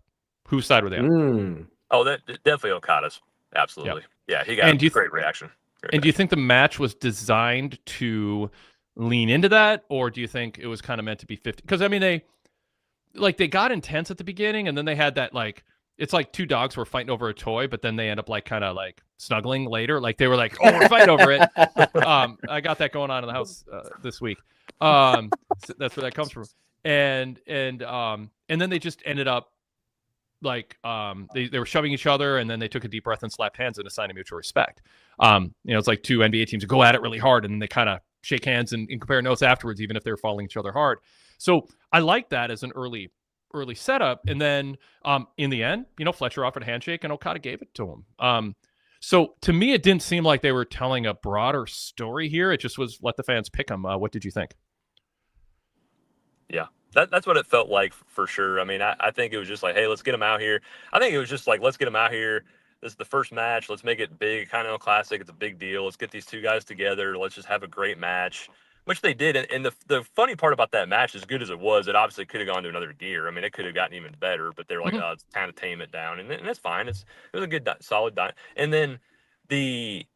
Whose side were they on? Oh, that definitely Okada's. Absolutely. Yeah, he got a great reaction. Do you think the match was designed to lean into that, or do you think it was kind of meant to be 50? Because I mean, they got intense at the beginning, and then they had that like, it's like two dogs were fighting over a toy, but then they end up like kind of like snuggling later. Like they were like, oh, we're fighting over it. I got that going on in the house this week. So that's where that comes from. And then they just ended up like they were shoving each other, and then they took a deep breath and slapped hands in a sign of mutual respect. It's like two NBA teams go at it really hard, and then they kind of shake hands and compare notes afterwards, even if they're following each other hard. So I like that as an early setup. And then in the end, Fletcher offered a handshake and Okada gave it to him. So to me, it didn't seem like they were telling a broader story here. It just was let the fans pick them. What did you think? Yeah, that's what it felt like for sure. I mean, I think it was just like, hey, let's get them out here. I think it was just like, let's get them out here. This is the first match. Let's make it big, kind of classic. It's a big deal. Let's get these two guys together. Let's just have a great match. Which they did, and the funny part about that match, as good as it was, it obviously could have gone to another gear. I mean, it could have gotten even better, but they're like, oh, it's time to tame it down, and it's fine. It was a good, solid and then it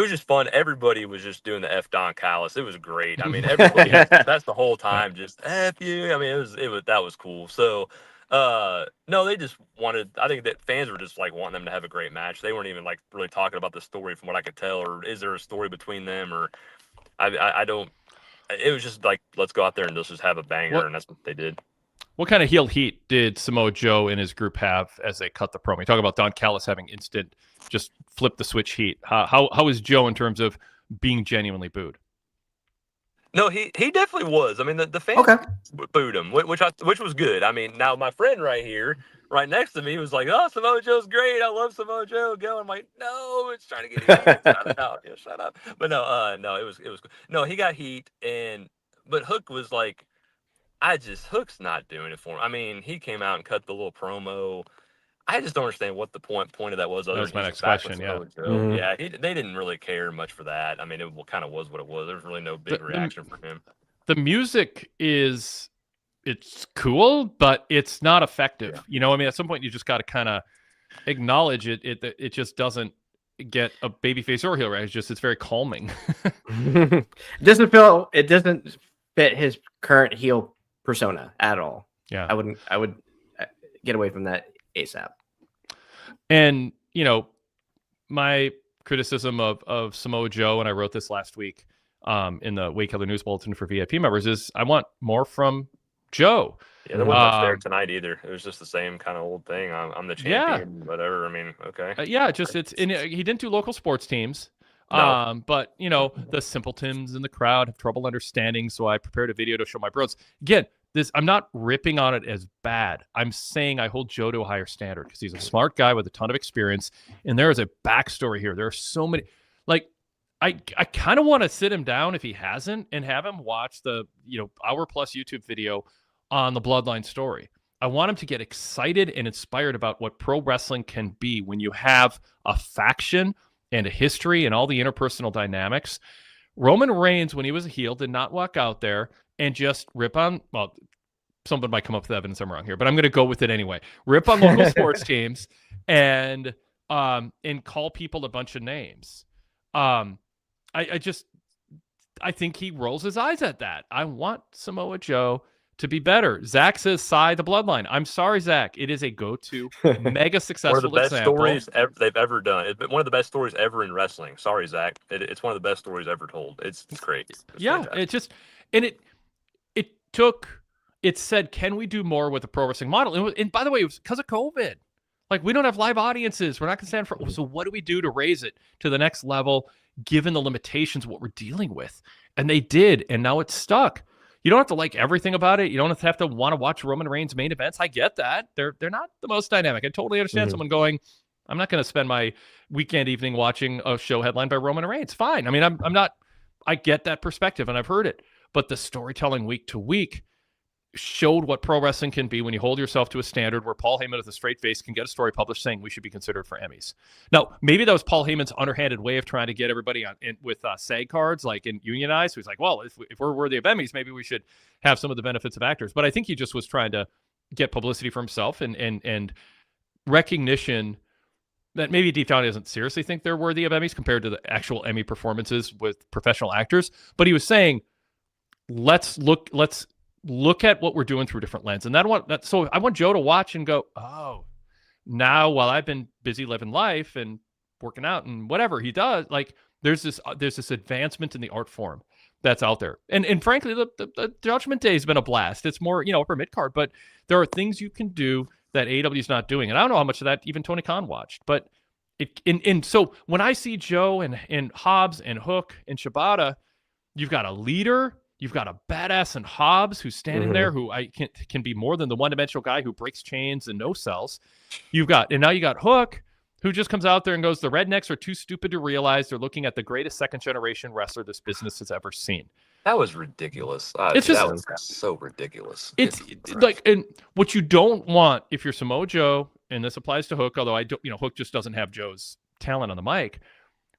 was just fun. Everybody was just doing the F Don Callis. It was great. I mean, everybody that's the whole time, just F you. I mean, it was that was cool. So, no, they just wanted. I think that fans were just like wanting them to have a great match. They weren't even like really talking about the story, from what I could tell, or is there a story between them, or I don't. It was just like, let's go out there and let's just have a banger, and that's what they did. What kind of heel heat did Samoa Joe and his group have as they cut the promo? You talk about Don Callis having instant, just flip the switch heat. How is Joe in terms of being genuinely booed? No, he definitely was. I mean, the fans booed him, which was good. I mean, now my friend right here, right next to me, was like, "Oh, Samoa Joe's great. I love Samoa Joe." Go. I'm like, "No, it's trying to get heat. Shut up." But no, it was cool. No, he got heat, but Hook was like, Hook's not doing it for him. I mean, he came out and cut the little promo. I just don't understand what the point of that was. That was my next question. Yeah, yeah, they didn't really care much for that. I mean, it kind of was what it was. There was really no big reaction from him. The music it's cool, but it's not effective. Yeah. You know, I mean, at some point you just got to kind of acknowledge it. It just doesn't get a babyface or heel, right? It's very calming. It doesn't fit his current heel persona at all. Yeah, I would get away from that ASAP. And you know, my criticism of Samoa Joe, and I wrote this last week in the Wade Keller News Bulletin for VIP members, is I want more from Joe. Yeah, there wasn't much there tonight either. It was just the same kind of old thing. I'm the champion, whatever. I mean, okay. He didn't do local sports teams. No. But you know, the simpletons in the crowd have trouble understanding, so I prepared a video to show my bros. Again, I'm not ripping on it as bad. I'm saying I hold Joe to a higher standard because he's a smart guy with a ton of experience, and there is a backstory here. There are so many, like, I kind of want to sit him down if he hasn't and have him watch the hour-plus YouTube video on the Bloodline story. I want him to get excited and inspired about what pro wrestling can be when you have a faction and a history and all the interpersonal dynamics. Roman Reigns, when he was a heel, did not walk out there and just rip on, well, someone might come up with evidence I'm wrong here, but I'm going to go with it anyway. Rip on local sports teams and call people a bunch of names. I think he rolls his eyes at that. I want Samoa Joe to be better. Zach says, "Sigh the Bloodline." I'm sorry, Zach. It is a go-to, mega successful one of the best example. Stories they've ever done. It's one of the best stories ever in wrestling. Sorry, Zach. It's one of the best stories ever told. It's great. It said, can we do more with the pro wrestling model? And by the way, it was because of COVID. Like, we don't have live audiences. We're not going to stand for. So what do we do to raise it to the next level, given the limitations of what we're dealing with? And they did, and now it's stuck. You don't have to like everything about it. You don't have to want to watch Roman Reigns main events. I get that. They're not the most dynamic. I totally understand someone going, I'm not going to spend my weekend evening watching a show headlined by Roman Reigns. Fine. I mean, I'm not. I get that perspective, and I've heard it. But the storytelling week to week showed what pro wrestling can be when you hold yourself to a standard where Paul Heyman with a straight face can get a story published saying we should be considered for Emmys. Now, maybe that was Paul Heyman's underhanded way of trying to get everybody with SAG cards, like in unionized. So he's like, well, if we're worthy of Emmys, maybe we should have some of the benefits of actors. But I think he just was trying to get publicity for himself and recognition that maybe deep down he doesn't seriously think they're worthy of Emmys compared to the actual Emmy performances with professional actors. But he was saying, let's look at what we're doing through different lenses. And so I want Joe to watch and go, oh, now while I've been busy living life and working out and whatever he does, like there's this advancement in the art form that's out there. And frankly, the Judgment Day has been a blast. It's more, upper mid card, but there are things you can do that AEW is not doing. And I don't know how much of that even Tony Khan watched, but so when I see Joe and Hobbs and Hook and Shibata, you've got a leader. You've got a badass in Hobbs who's standing there, who I can be more than the one-dimensional guy who breaks chains and no sells. Now you got Hook, who just comes out there and goes, the rednecks are too stupid to realize they're looking at the greatest second-generation wrestler this business has ever seen. That was ridiculous. That was so ridiculous. It's like, and what you don't want if you're Samoa Joe, and this applies to Hook, although Hook just doesn't have Joe's talent on the mic.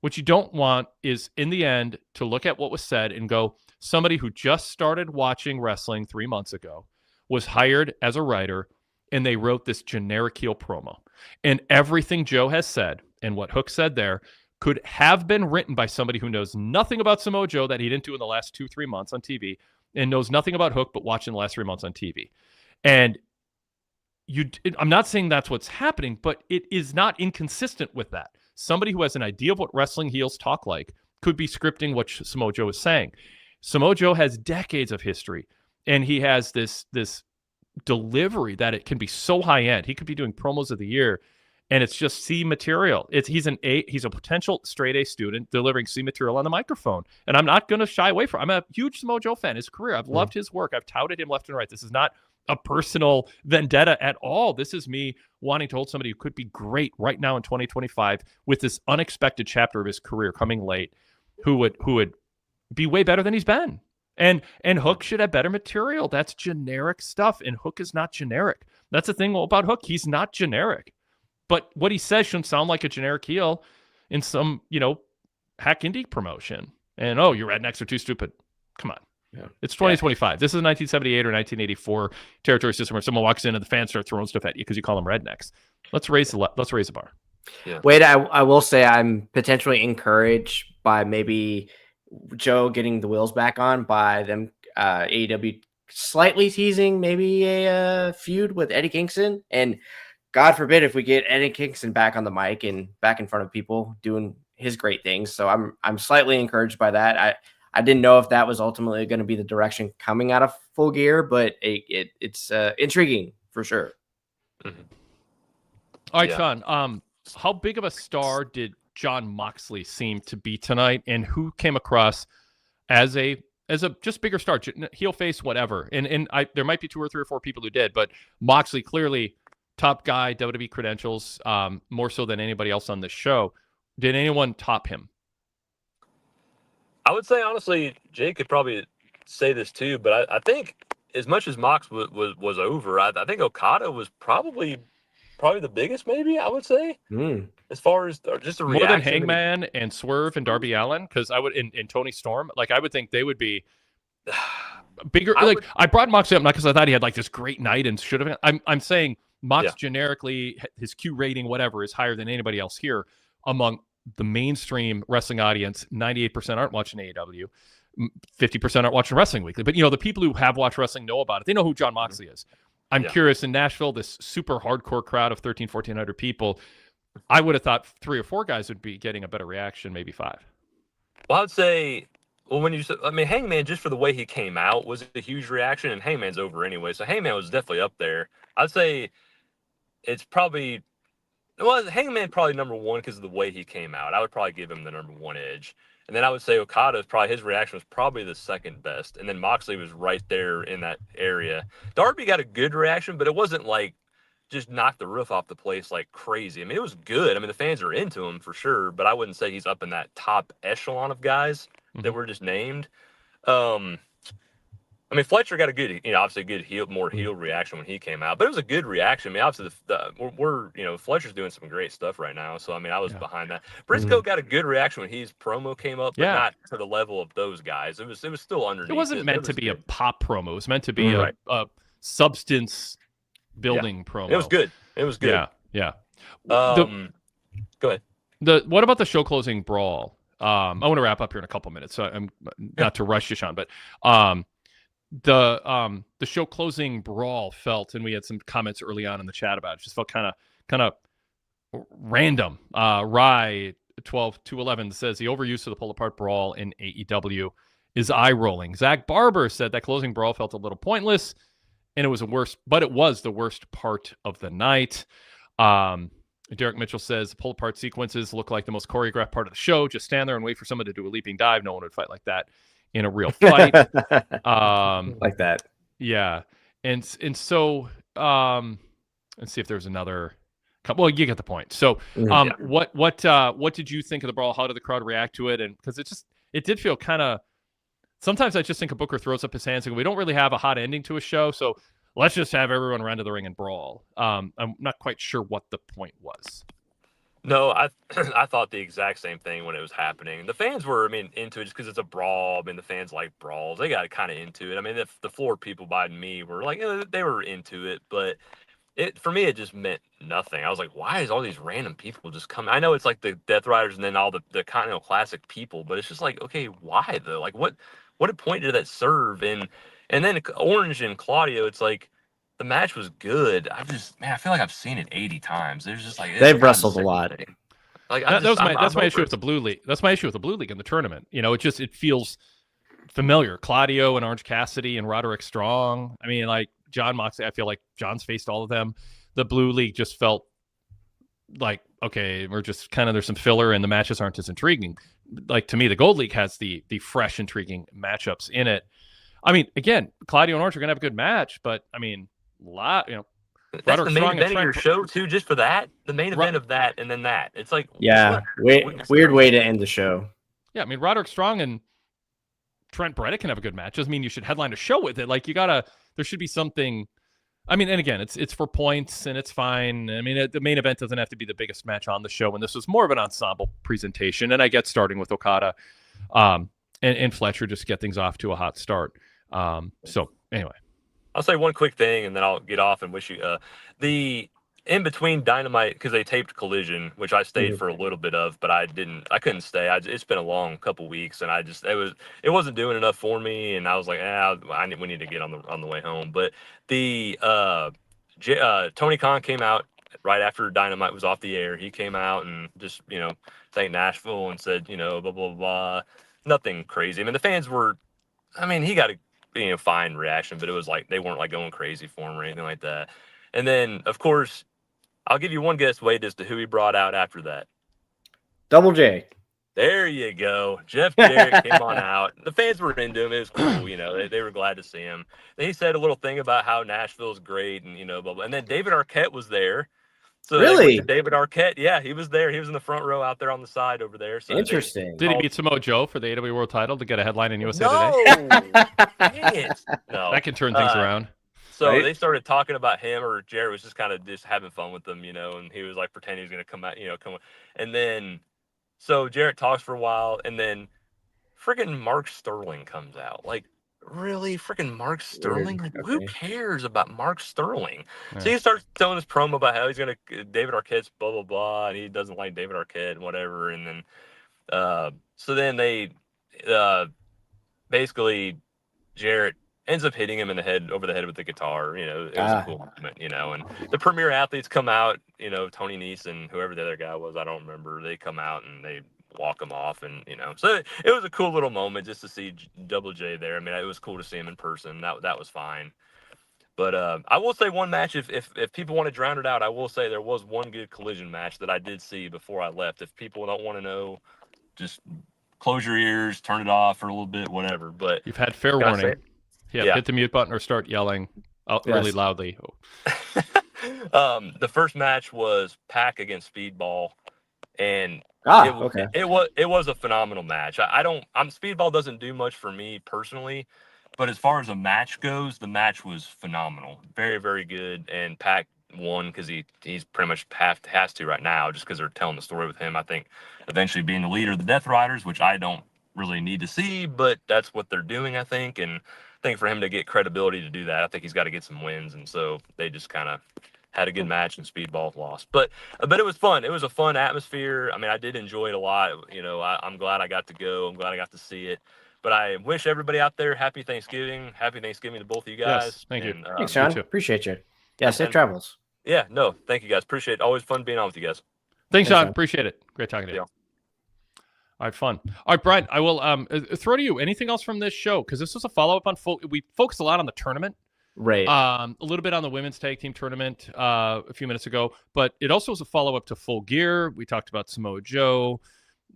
What you don't want is, in the end, to look at what was said and go, somebody who just started watching wrestling 3 months ago, was hired as a writer, and they wrote this generic heel promo. And everything Joe has said and what Hook said there could have been written by somebody who knows nothing about Samoa Joe that he didn't do in the last 2-3 months on TV, and knows nothing about Hook but watching the last 3 months on TV. And I'm not saying that's what's happening, but it is not inconsistent with that. Somebody who has an idea of what wrestling heels talk like could be scripting what Samoa Joe is saying. Samoa Joe has decades of history, and he has this delivery that it can be so high end. He could be doing promos of the year, and it's just C material. He's a potential straight A student delivering C material on the microphone, and I'm not going to shy away from. I'm a huge Samoa Joe fan. His career, I've loved his work. I've touted him left and right. This is not a personal vendetta at all. This is me wanting to hold somebody who could be great right now in 2025 with this unexpected chapter of his career coming late, who would be way better than he's been. And Hook should have better material. That's generic stuff, and Hook is not generic. That's the thing about Hook. He's not generic. But what he says shouldn't sound like a generic heel in some, hack indie promotion. And, your rednecks are too stupid. Come on. Yeah. It's 2025. Yeah. This is 1978 or 1984 territory system where someone walks in and the fans start throwing stuff at you because you call them rednecks. Let's raise the bar. Yeah. Wade, I will say I'm potentially encouraged by maybe Joe getting the wheels back on by them AEW slightly teasing maybe a feud with Eddie Kingston. And God forbid if we get Eddie Kingston back on the mic and back in front of people doing his great things. So I'm slightly encouraged by that. I didn't know if that was ultimately going to be the direction coming out of Full Gear, but it's intriguing for sure. Mm-hmm. All right, Sean. How big of a star did Jon Moxley seem to be tonight, and who came across as a just bigger star, heel face, whatever? And there might be 2 or 3 or 4 people who did, but Moxley clearly top guy, WWE credentials, more so than anybody else on this show. Did anyone top him? I would say, honestly, Jake could probably say this too, but I think as much as Mox was over, I think Okada was probably the biggest, maybe, I would say, as far as just a reaction. More than Hangman and Swerve and Darby Allin, because I would, in Tony Storm, I would think they would be bigger. I brought Moxley up not because I thought he had this great night and should have. I'm saying Mox generically, his Q rating, whatever, is higher than anybody else here among the mainstream wrestling audience. 98% aren't watching AEW. 50% aren't watching Wrestling Weekly. But, the people who have watched wrestling know about it. They know who Jon Moxley is. I'm curious, in Nashville, this super hardcore crowd of 1,400 people, I would have thought 3 or 4 guys would be getting a better reaction, maybe 5. Well, I would say, Hangman, just for the way he came out, was a huge reaction, and Hangman's over anyway. So Hangman was definitely up there. I'd say it's probably... Well, Hangman probably number 1 because of the way he came out. I would probably give him the number 1 edge. And then I would say Okada's his reaction was probably the second best. And then Moxley was right there in that area. Darby got a good reaction, but it wasn't just knocked the roof off the place like crazy. It was good. the fans are into him for sure, but I wouldn't say he's up in that top echelon of guys that were just named. Fletcher got a good, obviously a good heel reaction when he came out, but it was a good reaction. Obviously Fletcher's doing some great stuff right now. So, I was behind that. Briscoe got a good reaction when his promo came up, but not to the level of those guys. It was still underneath. It wasn't meant to be a pop promo. It was meant to be a substance building promo. It was good. Yeah. Go ahead. What about the show closing brawl? I want to wrap up here in a couple minutes, so I'm not to rush you, Sean, but, the show closing brawl felt, and we had some comments early on in the chat about it, just felt kind of random. Rye 12-211 says the overuse of the pull apart brawl in AEW is eye rolling. Zach Barber said that closing brawl felt a little pointless, and it was the worst part of the night. Derek Mitchell says the pull apart sequences look like the most choreographed part of the show. Just stand there and wait for someone to do a leaping dive. No one would fight like that in a real fight. Like that. Yeah. And so let's see if there's another couple. Well, you get the point. So what did you think of the brawl? How did the crowd react to it? And because it did feel kind of, sometimes I just think a booker throws up his hands and we don't really have a hot ending to a show, so let's just have everyone run to the ring and brawl. I'm not quite sure what the point was. No, I I thought the exact same thing when it was happening. The fans were, I mean, into it just because it's a brawl. I mean, the fans like brawls. They got kind of into it. I mean, the floor people by me were like, they were into it, but for me, it just meant nothing. I was like, why is all these random people just coming? I know it's like the Death Riders and then all the Continental Classic people, but it's just like, okay, why though? Like, what point did that serve? And then Orange and Claudio, it's like the match was good. I feel like I've seen it 80 times. There's just like They've wrestled a lot. Like that's my issue with the Blue League. That's my issue with the Blue League in the tournament. It feels familiar. Claudio and Orange Cassidy and Roderick Strong. I mean, like John Moxley, I feel like John's faced all of them. The Blue League just felt like, okay, we're just kind of, there's some filler and the matches aren't as intriguing. Like, to me, the Gold League has the fresh, intriguing matchups in it. I mean, again, Claudio and Orange are going to have a good match, but I mean, that's Roderick the main Strong event of your show too, just for that. The main event of that, and then that. It's like, weird way to end the show. Yeah, I mean, Roderick Strong and Trent Breddick can have a good match. Doesn't mean you should headline a show with it. Like, there should be something. I mean, and again, it's for points and it's fine. I mean, the main event doesn't have to be the biggest match on the show, and this was more of an ensemble presentation. And I get starting with Okada and Fletcher just to get things off to a hot start. So anyway, I'll say one quick thing and then I'll get off and wish you the in between Dynamite, because they taped Collision, which I stayed for a little bit of, but I couldn't stay. It's been a long couple weeks, and it wasn't doing enough for me, and I was like, we need to get on the way home. But the Tony Khan came out right after Dynamite was off the air. He came out and just thanked Nashville and said blah blah blah, nothing crazy. I mean, the fans were, I mean, he got a fine reaction, but it was like they weren't like going crazy for him or anything like that. And then, of course, I'll give you one guess, Wade, as to who he brought out after that. Double J. There you go. Jeff Jarrett came on out. The fans were into him. It was cool. They were glad to see him. Then he said a little thing about how Nashville's great and, blah, blah. And then David Arquette was there. So really? David Arquette, yeah, he was there. He was in the front row out there on the side over there. So interesting. Did he beat Samoa Joe for the AEW World Title to get a headline in USA Today? Dang it. No. That can turn things around. So They started talking about him, or Jared was just kind of just having fun with them, and he was like pretending he was going to come out, and then, so Jarrett talks for a while, and then freaking Mark Sterling comes out. Like, really? Freaking Mark Sterling? Like, who cares about Mark Sterling? Yeah. So he starts telling this promo about how he's going to, David Arquette's blah, blah, blah, and he doesn't like David Arquette and whatever, and then, so then they, basically, Jarrett ends up hitting him over the head with the guitar. It was a cool moment, and the premier athletes come out, Tony Nese and whoever the other guy was, I don't remember. They come out and they walk him off, and, so it was a cool little moment just to see Double J there. I mean, it was cool to see him in person. That was fine. But I will say one match, if people want to drown it out, I will say there was one good Collision match that I did see before I left. If people don't want to know, just close your ears, turn it off for a little bit, whatever. But you've had fair warning. Yeah, hit the mute button or start yelling really loudly. The first match was Pac against Speedball, and it was a phenomenal match. Speedball doesn't do much for me personally, but as far as a match goes, the match was phenomenal, very very good, and Pac won because he's pretty much has to right now, just because they're telling the story with him. I think eventually being the leader of the Death Riders, which I don't really need to see, but that's what they're doing, I think. And I think for him to get credibility to do that, I think he's got to get some wins. And so they just kind of had a good match and Speedball lost. But it was fun. It was a fun atmosphere. I mean, I did enjoy it a lot. I'm glad I got to go. I'm glad I got to see it. But I wish everybody out there happy Thanksgiving. Happy Thanksgiving to both of you guys. Yes, thank you. Thanks, Sean. Appreciate you. Yeah, safe travels. Yeah, no, thank you guys. Appreciate it. Always fun being on with you guys. Thanks, Sean. Appreciate it. Great talking to you. All right, fun. All right, Brian, I will throw to you. Anything else from this show? Because this was a follow-up on we focused a lot on the tournament. Right. A little bit on the women's tag team tournament a few minutes ago, but it also was a follow-up to Full Gear. We talked about Samoa Joe.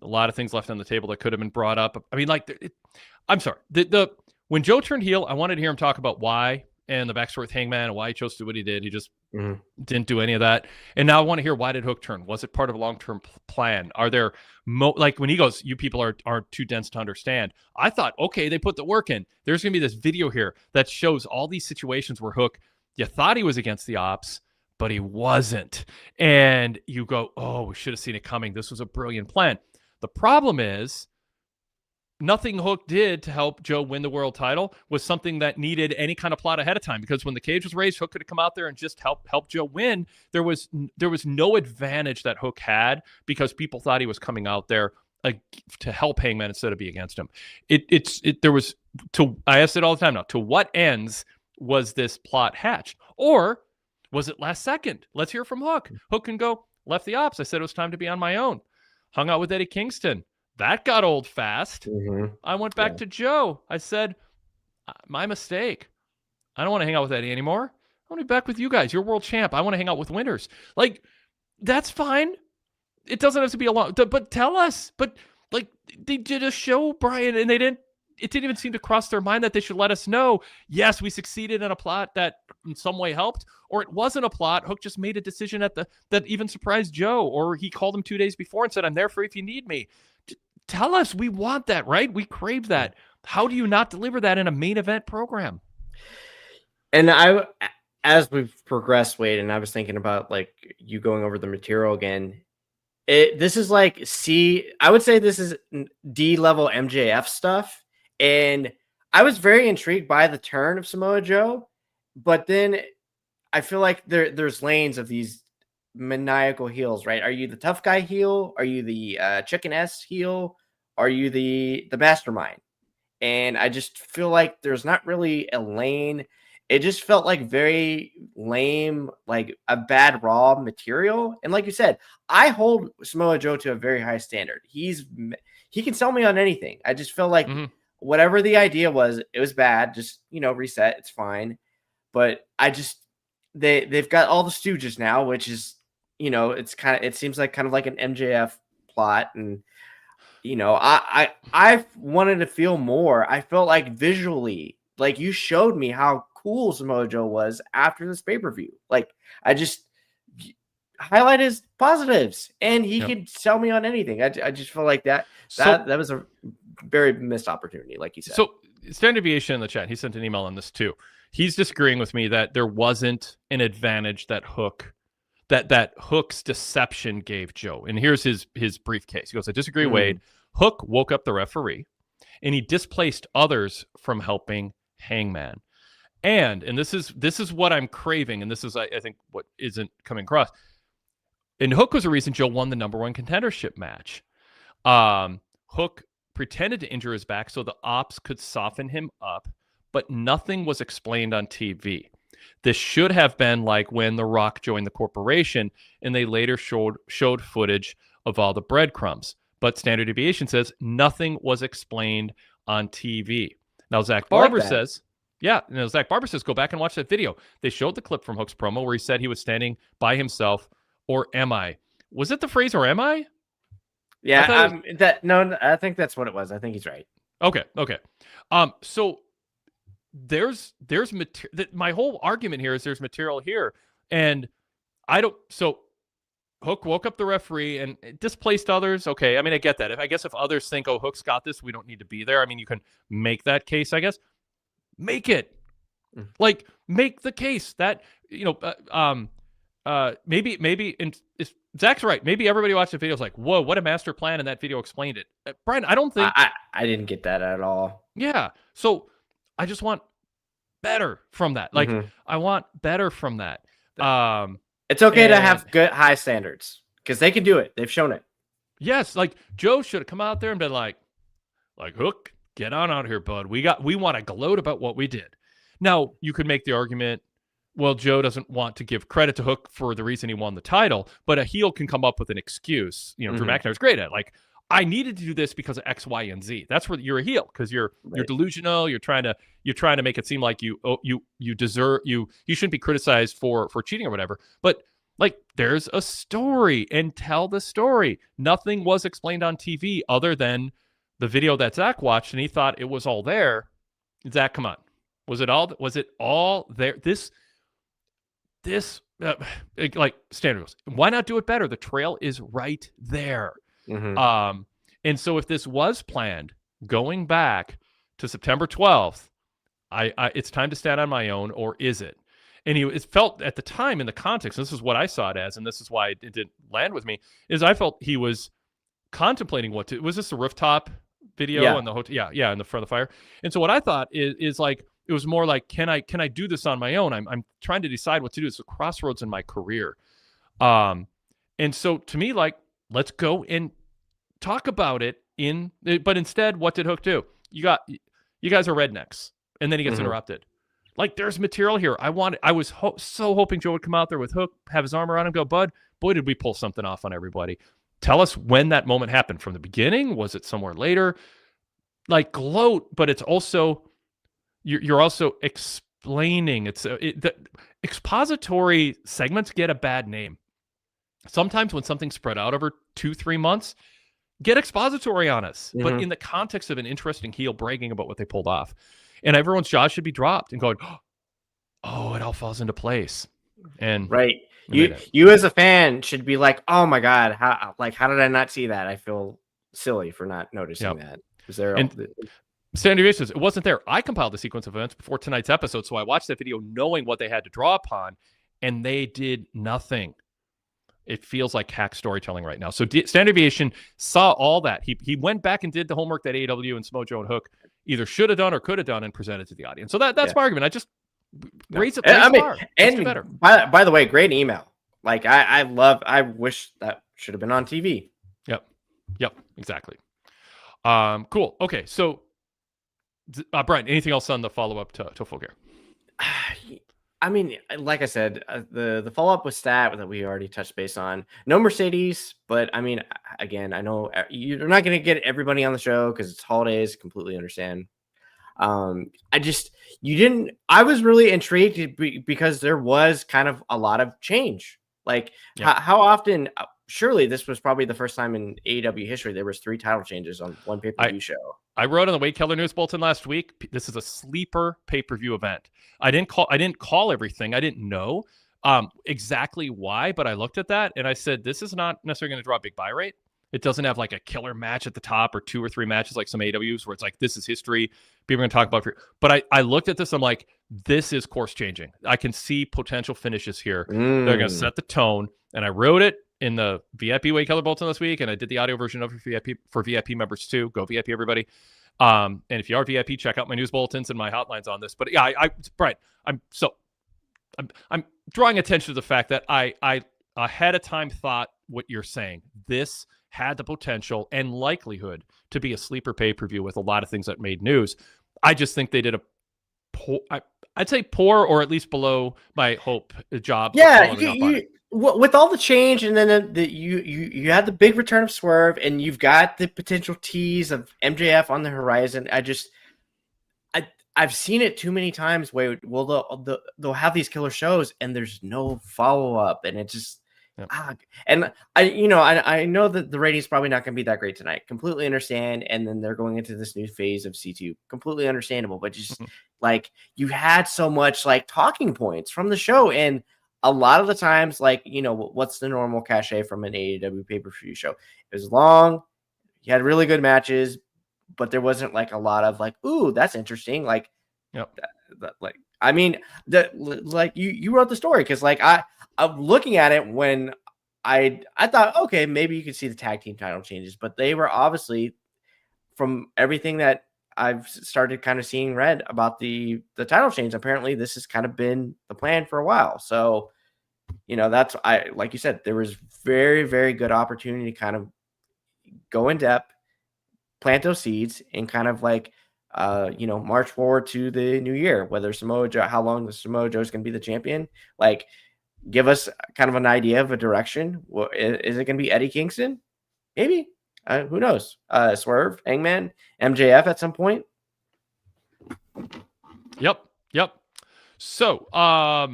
A lot of things left on the table that could have been brought up. I mean, I'm sorry. When Joe turned heel, I wanted to hear him talk about why and the backstory with Hangman and why he chose to do what he did. He just didn't do any of that. And now I want to hear, why did Hook turn? Was it part of a long-term plan? Are there like when he goes, you people aren't too dense to understand. I thought, okay, they put the work in. There's going to be this video here that shows all these situations where Hook, you thought he was against the ops, but he wasn't. And you go, oh, we should have seen it coming. This was a brilliant plan. The problem is, nothing Hook did to help Joe win the world title was something that needed any kind of plot ahead of time, because when the cage was raised, Hook could have come out there and just help Joe win. There was no advantage that Hook had because people thought he was coming out there to help Hangman instead of be against him. I asked it all the time now, to what ends was this plot hatched? Or was it last second? Let's hear from Hook. Hook can go, left the ops. I said it was time to be on my own. Hung out with Eddie Kingston. That got old fast. Mm-hmm. I went back to Joe. I said, my mistake. I don't want to hang out with Eddie anymore. I want to be back with you guys. You're world champ. I want to hang out with winners. Like, that's fine. It doesn't have to be a long, but tell us. But like, they did a show, Brian, and it didn't even seem to cross their mind that they should let us know, yes, we succeeded in a plot that in some way helped, or it wasn't a plot. Hook just made a decision that even surprised Joe, or he called him 2 days before and said, I'm there for you if you need me. Tell us. We want that, right? We crave that. How do you not deliver that in a main event program? And as we've progressed, Wade, and I was thinking about like you going over the material again. This is like I would say this is D level MJF stuff. And I was very intrigued by the turn of Samoa Joe, but then I feel like there's lanes of these maniacal heels, right? Are you the tough guy heel? Are you the chicken S heel? Are you the mastermind? And I just feel like there's not really a lane. It just felt like very lame, like a bad Raw material. And like you said, I hold Samoa Joe to a very high standard. He can sell me on anything. I just feel like whatever the idea was, it was bad. Just, reset. It's fine. But they've got all the stooges now, which is, it seems like kind of like an MJF plot. And, I wanted to feel more. I felt like visually, like you showed me how cool Samoa Joe was after this pay-per-view. Like I just highlight his positives, and he could sell me on anything. I just feel like that was a very missed opportunity, like you said. So Standard Deviation in the chat, he sent an email on this too. He's disagreeing with me that there wasn't an advantage that Hook's deception gave Joe. And here's his briefcase. He goes, I disagree, Wade. Hook woke up the referee, and he displaced others from helping Hangman. And this is what I'm craving, and this is, I think, what isn't coming across. And Hook was the reason Joe won the #1 contendership match. Hook pretended to injure his back so the ops could soften him up, but nothing was explained on TV. This should have been like when The Rock joined the corporation, and they later showed footage of all the breadcrumbs. But Standard Deviation says nothing was explained on TV. Now, Zach Barber says, go back and watch that video. They showed the clip from Hook's promo where he said he was standing by himself, or am I? Was it the phrase, or am I? Yeah, I think that's what it was. I think he's right. Okay. So there's material. My whole argument here is there's material here, and so Hook woke up the referee and displaced others. Okay, I mean, I get that. I guess if others think, oh, Hook's got this, we don't need to be there. I mean, you can make that case, I guess. Make it. Like, make the case that, maybe, and Zach's right. Maybe everybody watched the video is like, whoa, what a master plan, and that video explained it. Brian, I don't think... I didn't get that at all. Yeah, so I just want better from that. Like, I want better from that. It's okay to have good, high standards, because they can do it. They've shown it. Yes, like, Joe should have come out there and been like, Hook, get on out here, bud. We want to gloat about what we did. Now, you could make the argument, well, Joe doesn't want to give credit to Hook for the reason he won the title, but a heel can come up with an excuse. Drew McIntyre's great at it. Like, I needed to do this because of X, Y, and Z. That's where you're a heel, because you're delusional. You're trying to make it seem like you deserve, you shouldn't be criticized for cheating or whatever. But like, there's a story, and tell the story. Nothing was explained on TV other than the video that Zach watched, and he thought it was all there. Zach, come on. Was it all there? This like Standard goes, why not do it better? The trail is right there. And so if this was planned going back to September 12th, it's time to stand on my own, or is it? and it felt at the time in the context, this is what I saw it as, and this is why it didn't land with me, is I felt he was contemplating was this a rooftop video in the hotel? Yeah, in the front of the fire. And so what I thought is like, it was more like, can I do this on my own? I'm trying to decide what to do. It's a crossroads in my career. And so to me, like, let's go and talk about it but instead, what did Hook do? You guys are rednecks. And then he gets interrupted. Like, there's material here. I was so hoping Joe would come out there with Hook, have his arm around him, go, bud, boy, did we pull something off on everybody. Tell us when that moment happened. From the beginning? Was it somewhere later? Like, gloat, but it's also, you're also explaining. The expository segments get a bad name. Sometimes when something's spread out over 2-3 months, get expository on us. But in the context of an interesting heel bragging about what they pulled off. And everyone's jaw should be dropped and going, oh, it all falls into place. And right. You as a fan should be like, oh my God, how did I not see that? I feel silly for not noticing that. Was there Sandy Ray says, it wasn't there. I compiled the sequence of events before tonight's episode, so I watched that video knowing what they had to draw upon, and they did nothing. It feels like hack storytelling right now. So Standard Deviation saw all that. He went back and did the homework that AEW and Samoa Joe and Hook either should have done or could have done and presented to the audience. So that's my argument. I just raise it. And better. By the way, great email. Like I wish that should have been on TV. Yep. Exactly. Cool. Okay. So, Brian, anything else on the follow-up to Full Gear? I mean, like I said, the follow-up was Stat that we already touched base on. No Mercedes, but I mean, again, I know you're not going to get everybody on the show because it's holidays. Completely understand. I was really intrigued because there was kind of a lot of change. Like how often? Surely this was probably the first time in AEW history there was 3 title changes on one pay-per-view show. I wrote on the Wade Keller News Bulletin last week, this is a sleeper pay-per-view event. I didn't call everything. I didn't know exactly why, but I looked at that and I said, this is not necessarily going to draw a big buy rate. It doesn't have like a killer match at the top or 2 or 3 matches like some AEWs where it's like, this is history. People are going to talk about it. But I looked at this, I'm like, this is course changing. I can see potential finishes here. They're going to set the tone. And I wrote it in the VIP Wade Keller Bulletin this week, and I did the audio version of it for VIP members too. Go VIP, everybody. And if you are VIP, check out my news bulletins and my hotlines on this. But yeah, Brian, I'm drawing attention to the fact that I ahead of time thought what you're saying. This had the potential and likelihood to be a sleeper pay-per-view with a lot of things that made news. I just think they did a poor, I'd say poor or at least below my hope job. Yeah, with all the change, and then you had the big return of Swerve, and you've got the potential tease of MJF on the horizon. I've seen it too many times where they'll have these killer shows and there's no follow up, and it just and I know that the rating's probably not going to be that great tonight. Completely understand, and then they're going into this new phase of C2. Completely understandable, but just like you had so much like talking points from the show, and a lot of the times, like, what's the normal cachet from an AEW pay-per-view show? It was long. You had really good matches, but there wasn't like a lot of like, ooh, that's interesting. Like, I mean, like you wrote the story because like I'm looking at it when I thought, okay, maybe you could see the tag team title changes, but they were obviously, from everything that I've started kind of seeing read about the title change, apparently this has kind of been the plan for a while. So, that's like you said, there was very, very good opportunity to kind of go in depth, plant those seeds, and kind of like, march forward to the new year, whether Samoa Joe, how long the Samoa Joe is going to be the champion, like give us kind of an idea of a direction. Is it going to be Eddie Kingston? Maybe. Who knows? Swerve, Hangman, MJF at some point. Yep. So, by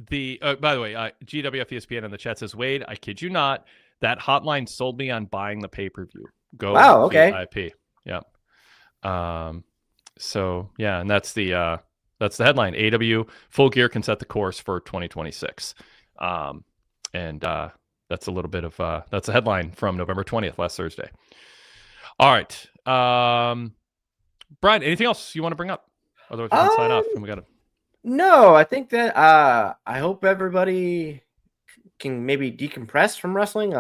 the way, GWF ESPN in the chat says, Wade, I kid you not, that hotline sold me on buying the pay-per-view. Go. Wow. Okay. VIP. Yep. So yeah, and that's the headline. AEW Full Gear can set the course for 2026. And that's a little bit of that's a headline from November 20th, last Thursday. All right. Brian, anything else you want to bring up? Otherwise, we can sign off. And we got it. No, I think that I hope everybody can maybe decompress from wrestling.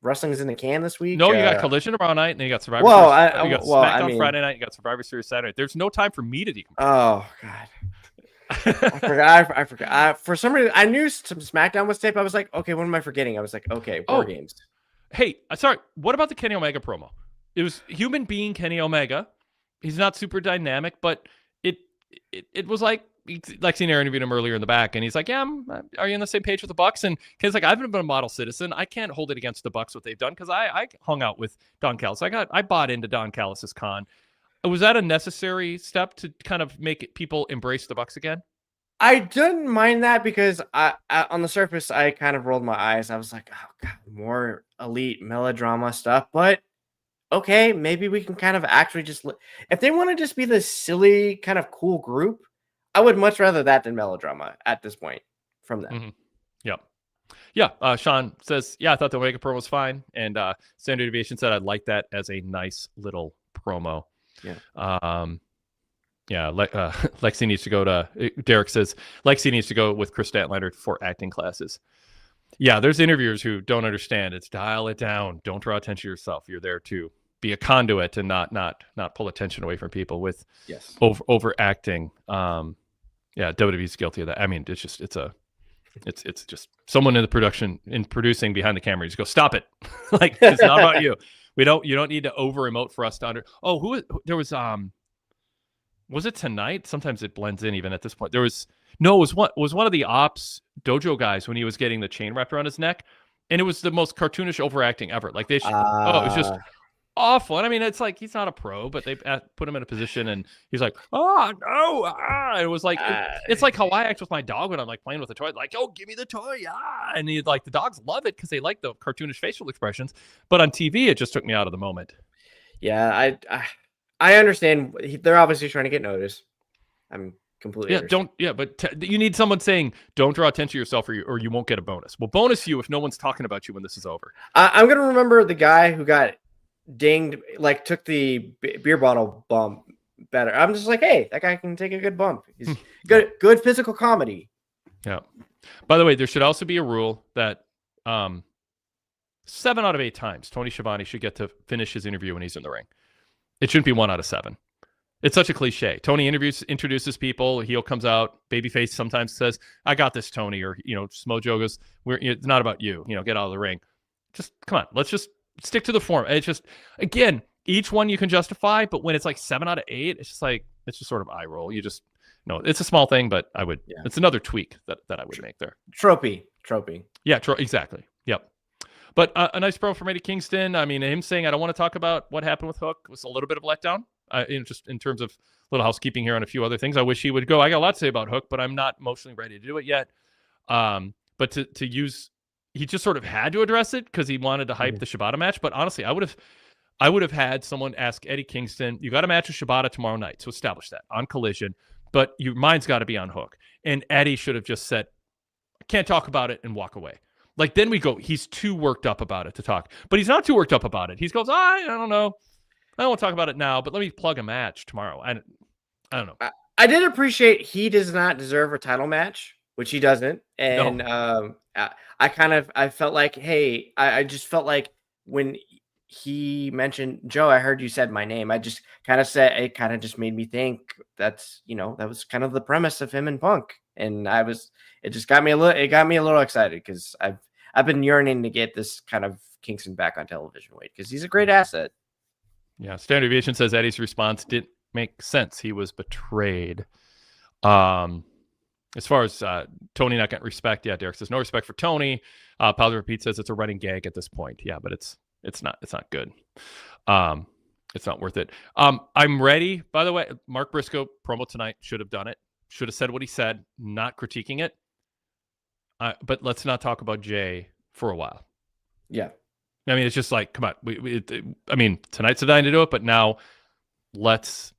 Wrestling's in the can this week. No, you got Collision tomorrow night, and then you got Survivor Well, Series. You got SmackDown Friday night. You got Survivor Series Saturday. There's no time for me to decompress. Oh God. I forgot. For some reason, I knew some SmackDown was tape. I was like, okay, what am I forgetting? I was like, okay, War Games. Hey, sorry. What about the Kenny Omega promo? It was human being Kenny Omega. He's not super dynamic, but it was like Lexi interviewed him earlier in the back, and he's like, "Yeah, are you on the same page with the Bucks?" And Ken's like, "I haven't been a model citizen. I can't hold it against the Bucks what they've done because I hung out with Don Callis. I bought into Don Callis's con." Was that a necessary step to kind of make people embrace the Bucks again? I didn't mind that because I on the surface I kind of rolled my eyes. I was like, oh God, more elite melodrama stuff. But okay, maybe we can kind of actually just if they want to just be this silly kind of cool group, I would much rather that than melodrama at this point from them. Mm-hmm. Yep. Yeah. Sean says, yeah, I thought the Omega promo was fine. And Standard Deviation said, I'd like that as a nice little promo. Yeah. Lexi needs to go to, Derek says, Lexi needs to go with Chris Statlander for acting classes. Yeah, there's interviewers who don't understand. It's dial it down. Don't draw attention to yourself. You're there to be a conduit and not pull attention away from people with overacting. WWE's guilty of that. I mean, it's just someone in the producing behind the camera. You just go, stop it. Like, it's not about you. You don't need to over emote for us to there was it tonight? Sometimes it blends in even at this point. It was one of the ops dojo guys when he was getting the chain wrapped around his neck, and it was the most cartoonish overacting ever. Like it was just awful. And I mean, it's like he's not a pro, but they put him in a position, and he's like, oh no, it was like it's like how I act with my dog when I'm like playing with a toy, like, oh, give me the toy, and the dogs love it because they like the cartoonish facial expressions. But on TV, it just took me out of the moment. Yeah, I understand. They're obviously trying to get noticed. I'm completely but you need someone saying, don't draw attention to yourself or you won't get a bonus. Well, bonus you if no one's talking about you when this is over. I'm gonna remember the guy who got dinged, like took the beer bottle bump better. I'm just like, hey, that guy can take a good bump. He's good physical comedy. Yeah. By the way, there should also be a rule that 7 out of 8 times Tony Schiavone should get to finish his interview when he's in the ring. It shouldn't be 1 out of 7. It's such a cliche. Tony introduces people. Heel comes out. Babyface sometimes says, "I got this, Tony," or Smojo goes, "It's not about you. Get out of the ring." Just come on. Let's just stick to the form. It's just, again, each one you can justify, but when it's like 7 out of 8, it's just sort of eye roll. You just it's a small thing, but I would. Yeah. It's another tweak that I would make there. Tropey. Yeah, exactly. Yep. But a nice promo from Eddie Kingston. I mean, him saying, "I don't want to talk about what happened with Hook," was a little bit of a letdown. Just in terms of little housekeeping here on a few other things. I wish he would go. I got a lot to say about Hook, but I'm not emotionally ready to do it yet. But to use, he just sort of had to address it because he wanted to hype the Shibata match. But honestly, I would have had someone ask Eddie Kingston, "You got a match with Shibata tomorrow night, so establish that on Collision, but your mind's got to be on Hook." And Eddie should have just said, "I can't talk about it," and walk away. Like, then we go, he's too worked up about it to talk. But he's not too worked up about it. He goes, I don't know. I don't want to talk about it now, but let me plug a match tomorrow. I don't know. I did appreciate he does not deserve a title match, which he doesn't. And no. I felt like, hey, I just felt like when he mentioned, "Joe, I heard you said my name," I just kind of said, it kind of just made me think that was kind of the premise of him and Punk. And it just got me a little excited because I've been yearning to get this kind of Kingston back on television, Wade, because he's a great asset. Yeah, Standard Deviation says Eddie's response didn't make sense. He was betrayed. As far as Tony not getting respect, yeah, Derek says no respect for Tony. Powder Repeat says it's a running gag at this point. Yeah, but it's not good. It's not worth it. I'm ready. By the way, Mark Briscoe promo tonight should have done it. Should have said what he said. Not critiquing it. But let's not talk about Jay for a while. Yeah. I mean, it's just like, come on. I mean, tonight's the time to do it, but now let's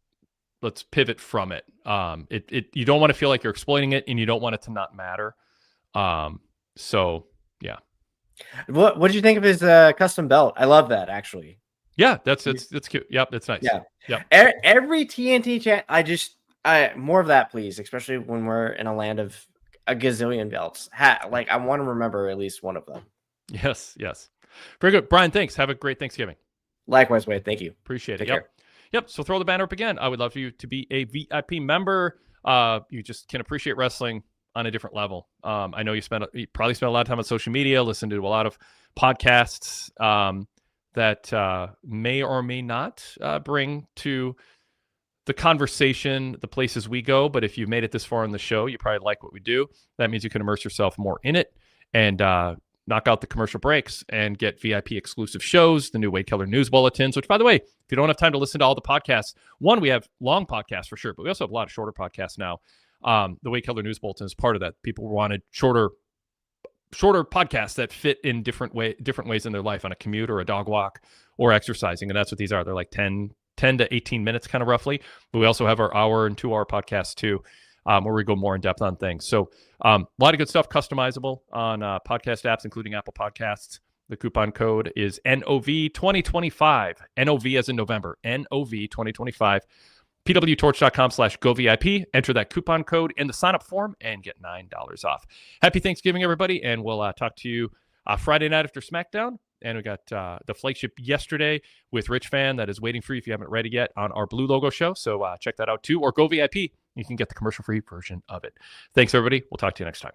pivot from it. You don't want to feel like you're exploiting it, and you don't want it to not matter. So yeah. What did you think of his custom belt? I love that, actually. Yeah, that's cute. Yep, that's nice. Yeah. Yep. Every TNT chat, I just More of that, please, especially when we're in a land of a gazillion belts. Like, I want to remember at least one of them. Yes. Very good. Brian, thanks. Have a great Thanksgiving. Likewise, Wade. Thank you. Appreciate it. Take care. Yep. So throw the banner up again. I would love for you to be a VIP member. You just can appreciate wrestling on a different level. I know you probably spent a lot of time on social media, listen to a lot of podcasts that may or may not bring to the conversation the places we go. But if you've made it this far in the show, you probably like what we do. That means you can immerse yourself more in it and knock out the commercial breaks and get VIP exclusive shows, the new Wade Keller news bulletins, which, by the way, if you don't have time to listen to all the podcasts, one, we have long podcasts for sure, but we also have a lot of shorter podcasts now. The Wade Keller news bulletin is part of that. People wanted shorter podcasts that fit in different ways in their life, on a commute or a dog walk or exercising. And that's what these are. They're like 10 to 18 minutes kind of roughly. But we also have our hour and 2 hour podcasts too, where we go more in depth on things. So a lot of good stuff customizable on podcast apps, including Apple Podcasts. The coupon code is NOV2025. NOV as in November. NOV 2025. pwtorch.com/govip. Enter that coupon code in the sign-up form and get $9 off. Happy Thanksgiving, everybody, and we'll talk to you Friday night after SmackDown. And we got the flagship yesterday with Rich Fan that is waiting for you if you haven't read it yet on our Blue Logo show. So check that out too, or go VIP. You can get the commercial-free version of it. Thanks, everybody. We'll talk to you next time.